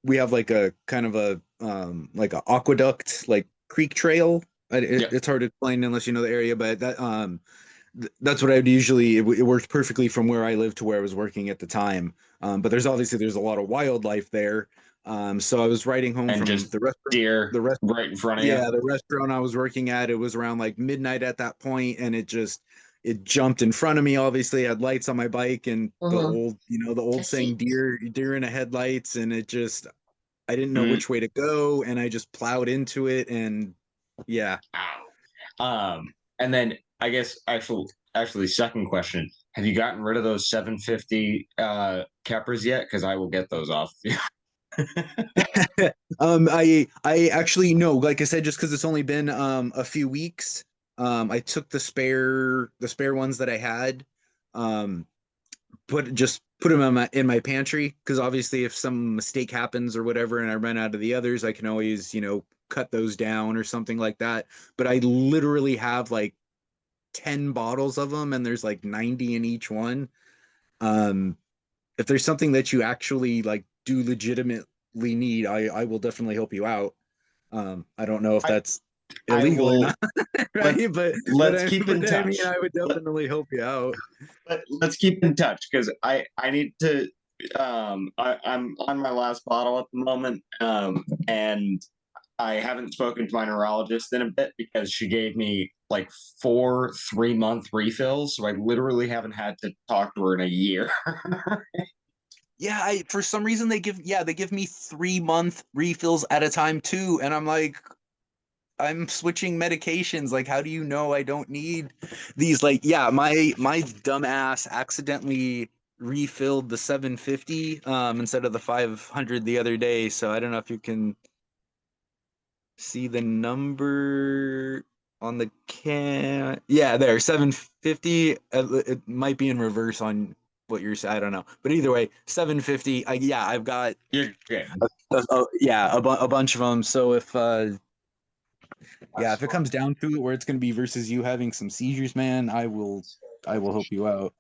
We have like a kind of a like a aqueduct, like creek trail. Yep. It's hard to explain unless you know the area, but that's what I'd usually. It worked perfectly from where I lived to where I was working at the time. But there's a lot of wildlife there. So I was riding home And from just deer the rest right in front of you. yeah, the restaurant I was working at, it was around like midnight at that point, and it jumped in front of me. Obviously, I had lights on my bike, and the old saying, deer in the headlights, and I didn't know Mm. which way to go, and I just plowed into it, and yeah. Ow. And then I guess actually second question. Have you gotten rid of those 750 Keppers yet? Because I will get those off. I actually no, like I said, just because it's only been a few weeks. I took the spare ones that I had, um, put them in my pantry because obviously if some mistake happens or whatever and I run out of the others, I can always cut those down or something like that. But I literally have like 10 bottles of them, and there's like 90 in each one. Um, if there's something that you actually like do legitimately need, I will definitely help you out. I don't know if I that's I illegal or will not, let's right? let's keep in But I mean, touch. I would definitely help you out. Let's keep in touch because I need to I'm on my last bottle at the moment, and I haven't spoken to my neurologist in a bit because she gave me like 4 3-month refills, so I literally haven't had to talk to her in a year. Yeah, for some reason they give me 3-month refills at a time too, and I'm like, I'm switching medications. Like, how do you know I don't need these? Like, yeah, my dumb ass accidentally refilled the 750 instead of the 500 the other day. So I don't know if you can see the number on the can. Yeah, there, 750. It might be in reverse on what you're saying. I don't know, but either way, 750. Yeah, I've got You're good. yeah a bunch of them. So if it comes down to it, where it's going to be versus you having some seizures, man, I will help you out.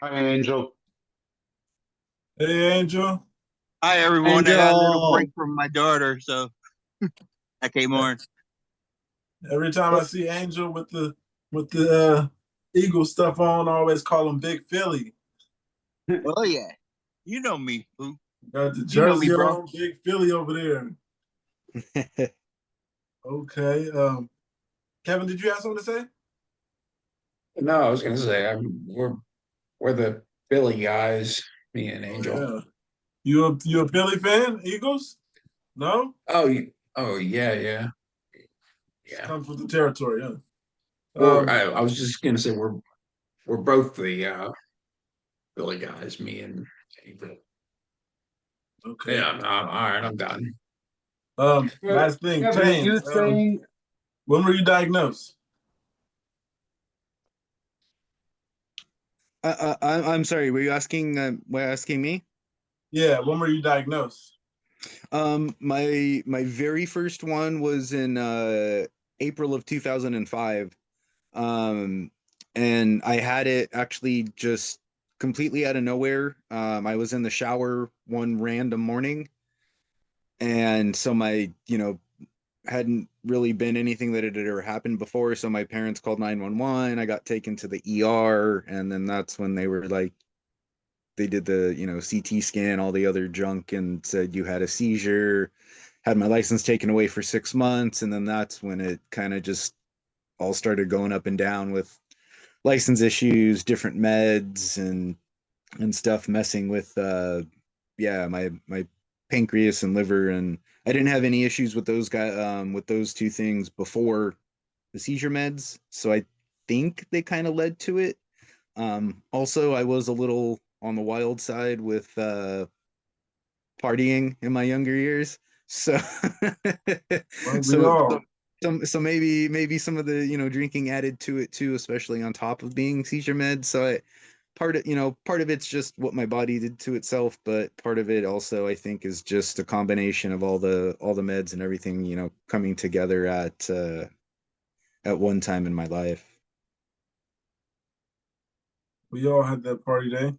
Hi, Angel. Hey, Angel. Hi everyone. I got a little break from my daughter, so I came on. Every time I see Angel with the Eagle stuff on, I always call him Big Philly. Oh yeah, you know me, Pooh. Got the You know me, jersey bro. on, Big Philly over there. Okay. Kevin, did you have something to say? No, I was gonna say we're the Philly guys, me and Oh Angel. yeah. You a Philly fan? Eagles? No? Oh yeah, yeah, Just yeah. comes with the territory, huh? Well, I was just gonna say we're both the Philly guys, me and Angel. Okay. Yeah, no, all right, I'm done. Last thing, Kevin, are you James. saying When were you diagnosed? I'm sorry. Were you asking me? Yeah, when were you diagnosed? My very first one was in April of 2005. Um, and I had it actually just completely out of nowhere. I was in the shower one random morning, and so my, hadn't really been anything that had ever happened before. So my parents called 911. I got taken to the ER, and then that's when they were like, they did the, CT scan, all the other junk, and said you had a seizure. Had my license taken away for 6 months, and then that's when it kind of just all started going up and down with license issues, different meds, and stuff messing with my pancreas and liver. And I didn't have any issues with with those two things before the seizure meds, so I think they kind of led to it. Also, I was a little on the wild side with partying in my younger years, so Well, we so all. so maybe some of the drinking added to it too, especially on top of being seizure meds. So part of it's just what my body did to itself, but part of it also I think is just a combination of all the meds and everything coming together at one time in my life. We all had that party day.